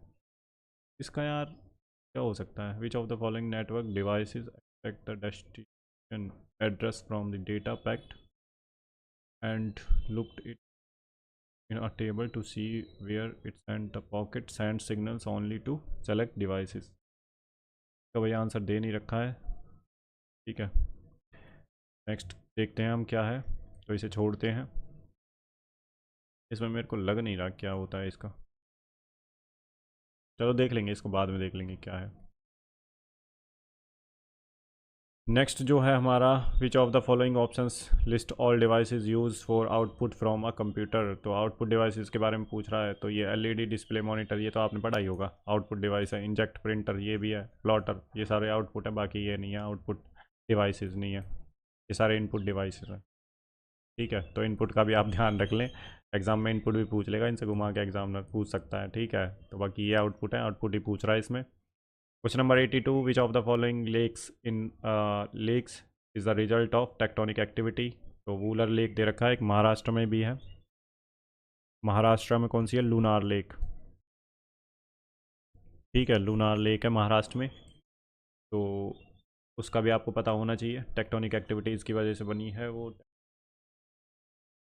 इसका यार क्या हो सकता है? विच of the following network devices extract the destination address from the data packet and looked it in a table to see where it sent the pocket send signals only to select devices। तो भैया answer दे नहीं रखा है, ठीक है। Next देखते हैं हम क्या है, तो इसे छोड़ते हैं। इसमें मेरे को लग नहीं रहा क्या होता है इसका, चलो देख लेंगे इसको, बाद में देख लेंगे क्या है। नेक्स्ट जो है हमारा विच of the following options list all devices use for output from a computer. तो आउटपुट डिवाइसेस के बारे में पूछ रहा है, तो ये एलईडी डिस्प्ले मॉनिटर, ये तो आपने पढ़ा ही होगा, आउटपुट डिवाइस है। इंजेक्ट प्रिंटर ये भी है, प्लॉटर, ये सारे आउटपुट है, बाकी ये नहीं है, आउटपुट डिवाइसेस नहीं है, ये सारे इनपुट डिवाइसेस हैं, ठीक है। तो इनपुट का भी आप ध्यान रख लें, एग्जाम में इनपुट भी पूछ लेगा, इनसे घुमा के एग्जामिनर पूछ सकता है, ठीक है। तो बाकी ये आउटपुट है, आउटपुट ही पूछ रहा है इसमें। Question number 82, which of the following lakes is the result of tectonic activity. तो वूलर लेक दे रखा है, एक महाराष्ट्र में भी है। महाराष्ट्र में कौन सी है? लूनार लेक, ठीक है, लूनार लेक है महाराष्ट्र में। तो उसका भी आपको पता होना चाहिए, टेक्टोनिक एक्टिविटीज़ की वजह से बनी है वो।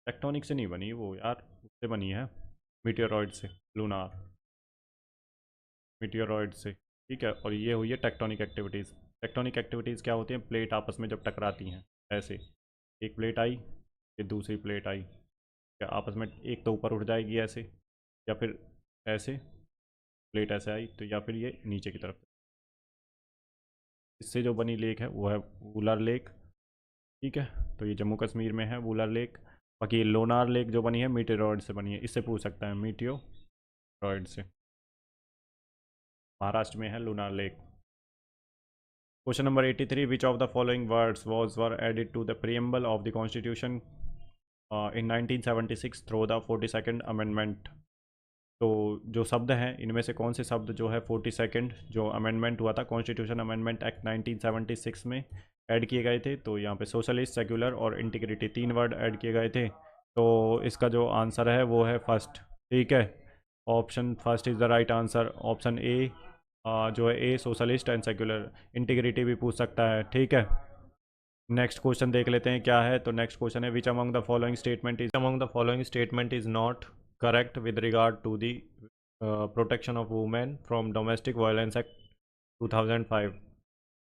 टेक्टोनिक से नहीं बनी वो यार, उससे बनी है, मीटियोरॉइड से, लूनार मीटियोरॉइड से, ठीक है। और ये हुई है टेक्टोनिक एक्टिविटीज़। टेक्टोनिक एक्टिविटीज़ क्या होती हैं? प्लेट आपस में जब टकराती हैं, ऐसे एक प्लेट आई, फिर दूसरी प्लेट आई, क्या आपस में एक तो ऊपर उठ जाएगी ऐसे, या फिर ऐसे प्लेट ऐसे आई, तो या फिर ये नीचे की तरफ, इससे जो बनी लेक है वो है वूलर लेक, ठीक है। तो ये जम्मू कश्मीर में है वूलर लेक। बाकी ये लोनार लेक जो बनी है मीटियोरॉइड से बनी है, इससे पूछ सकता है, मीटियोरॉइड से, महाराष्ट्र में है Lonar lake. Question number 83, which of the following words were added to the preamble of the constitution in 1976 through the 42nd amendment. तो जो शब्द हैं इनमें से कौन से शब्द जो है 42nd जो अमेंडमेंट हुआ था, कॉन्स्टिट्यूशन अमेंडमेंट एक्ट 1976 में ऐड किए गए थे। तो यहाँ पे सोशलिस्ट, सेक्युलर और इंटीग्रिटी 3 वर्ड ऐड किए गए थे। तो इसका जो आंसर है वो है फर्स्ट, ठीक है। Option first is the right answer, option A जो है ए, सोशलिस्ट एंड सेक्युलर। इंटीग्रिटी भी पूछ सकता है, ठीक है। नेक्स्ट क्वेश्चन देख लेते हैं क्या है। तो नेक्स्ट क्वेश्चन है which among the following statement is not correct with regard to the protection of women from domestic violence act 2005।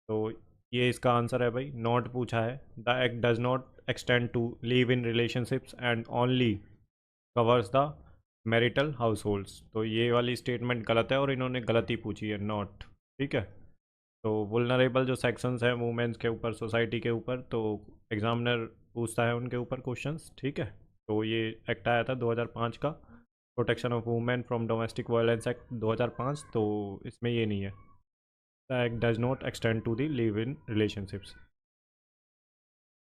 तो ये इसका आंसर है भाई, नॉट पूछा है। The act does not extend to live in relationships and only covers the marital households. तो ये वाली स्टेटमेंट गलत है और इन्होंने गलती पूछी है, नॉट, ठीक है। तो वुलनरेबल जो सेक्शंस हैं वुमेन्स के ऊपर, सोसाइटी के ऊपर, तो एग्जामिनर पूछता है उनके ऊपर क्वेश्चंस, ठीक है। तो ये एक्ट आया था 2005 का, protection of women from domestic violence act 2005, तो इसमें ये नहीं है, the act does not extend to the live in relationships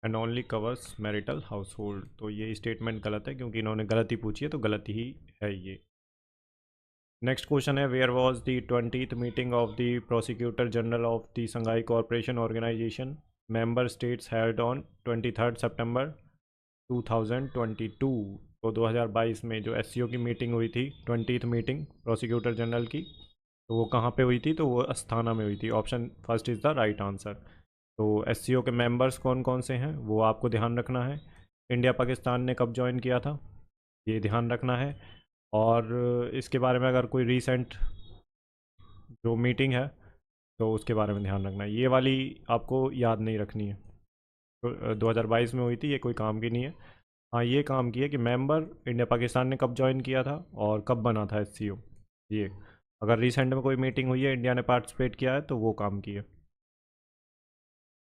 and only covers marital household. तो ये स्टेटमेंट गलत है क्योंकि इन्होंने गलती पूछी है, तो गलती ही है ये। नेक्स्ट क्वेश्चन है where was the 20th meeting of the prosecutor general of the Shanghai corporation organisation member states held on 23 September 2022। तो 2022 में जो एससीओ की मीटिंग हुई थी, 20th मीटिंग प्रोसिक्यूटर जनरल की, तो वो कहाँ पे हुई थी? तो वो अस्थाना में हुई थी। Option first is the right answer. तो एससीओ के मेंबर्स कौन कौन से हैं वो आपको ध्यान रखना है। इंडिया पाकिस्तान ने कब ज्वाइन किया था ये ध्यान रखना है, और इसके बारे में अगर कोई रीसेंट जो मीटिंग है तो उसके बारे में ध्यान रखना है। ये वाली आपको याद नहीं रखनी है, 2022 में हुई थी, ये कोई काम की नहीं है। हाँ, ये काम की है कि मेंबर इंडिया पाकिस्तान ने कब ज्वाइन किया था और कब बना था SCO। ये अगर रिसेंट में कोई मीटिंग हुई है, इंडिया ने पार्टिसिपेट किया है, तो वो काम की है।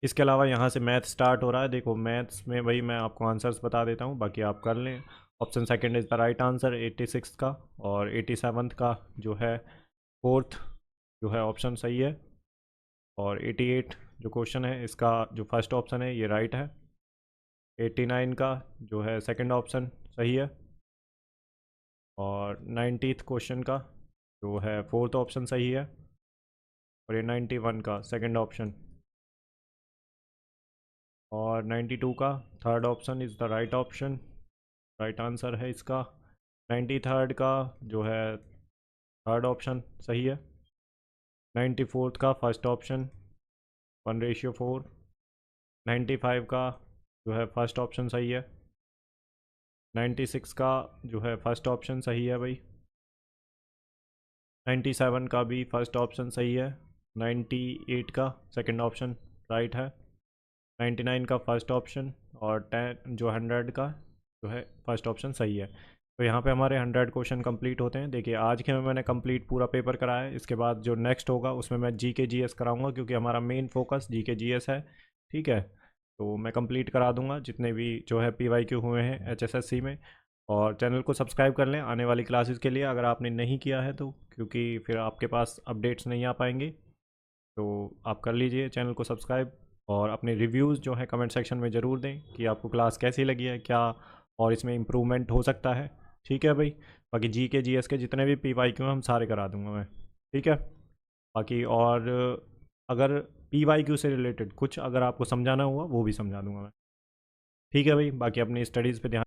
इसके अलावा यहाँ से मैथ स्टार्ट हो रहा है। देखो मैथ्स में भाई मैं आपको आंसर्स बता देता हूँ, बाकी आप कर लें। Option second is the right answer 86 का, और 87 का जो है फोर्थ जो है ऑप्शन सही है। और 88 जो क्वेश्चन है इसका जो फर्स्ट ऑप्शन है ये राइट है। 89 का जो है सेकंड ऑप्शन सही है। और 90th क्वेश्चन का जो है फोर्थ ऑप्शन सही है। और ये 91 का सेकंड ऑप्शन। और 92 का third option is the right option, right answer है इसका। 93rd का जो है थर्ड ऑप्शन सही है। 94th का फर्स्ट ऑप्शन 1:4। 95 का जो है फर्स्ट ऑप्शन सही है। 96 का जो है फर्स्ट ऑप्शन सही है भाई। 97 का भी फर्स्ट ऑप्शन सही है। 98 का सेकंड ऑप्शन राइट है। 99 का फर्स्ट ऑप्शन। और 10 जो 100 का जो है फर्स्ट ऑप्शन सही है। तो यहाँ पे हमारे 100 क्वेश्चन कंप्लीट होते हैं। देखिए आज के में मैंने कंप्लीट पूरा पेपर कराया है। इसके बाद जो नेक्स्ट होगा उसमें मैं GK GS कराऊंगा, क्योंकि हमारा मेन फोकस GK GS है। ठीक है, तो मैं कंप्लीट करा दूंगा जितने भी जो है PYQ हुए हैं HSSC में। और चैनल को सब्सक्राइब कर लें आने वाली क्लासेस के लिए, अगर आपने नहीं किया है तो, क्योंकि फिर आपके पास अपडेट्स नहीं आ पाएंगे। तो आप कर लीजिए चैनल को सब्सक्राइब, और अपने रिव्यूज़ जो है कमेंट सेक्शन में ज़रूर दें कि आपको क्लास कैसी लगी है, क्या और इसमें इम्प्रूवमेंट हो सकता है। ठीक है भाई, बाकी GK GS के जितने भी PYQ हैं हम सारे करा दूंगा मैं। ठीक है, बाकी और अगर PYQ से रिलेटेड कुछ अगर आपको समझाना हुआ वो भी समझा दूंगा मैं। ठीक है भाई, बाकी अपनी स्टडीज़ पे ध्यान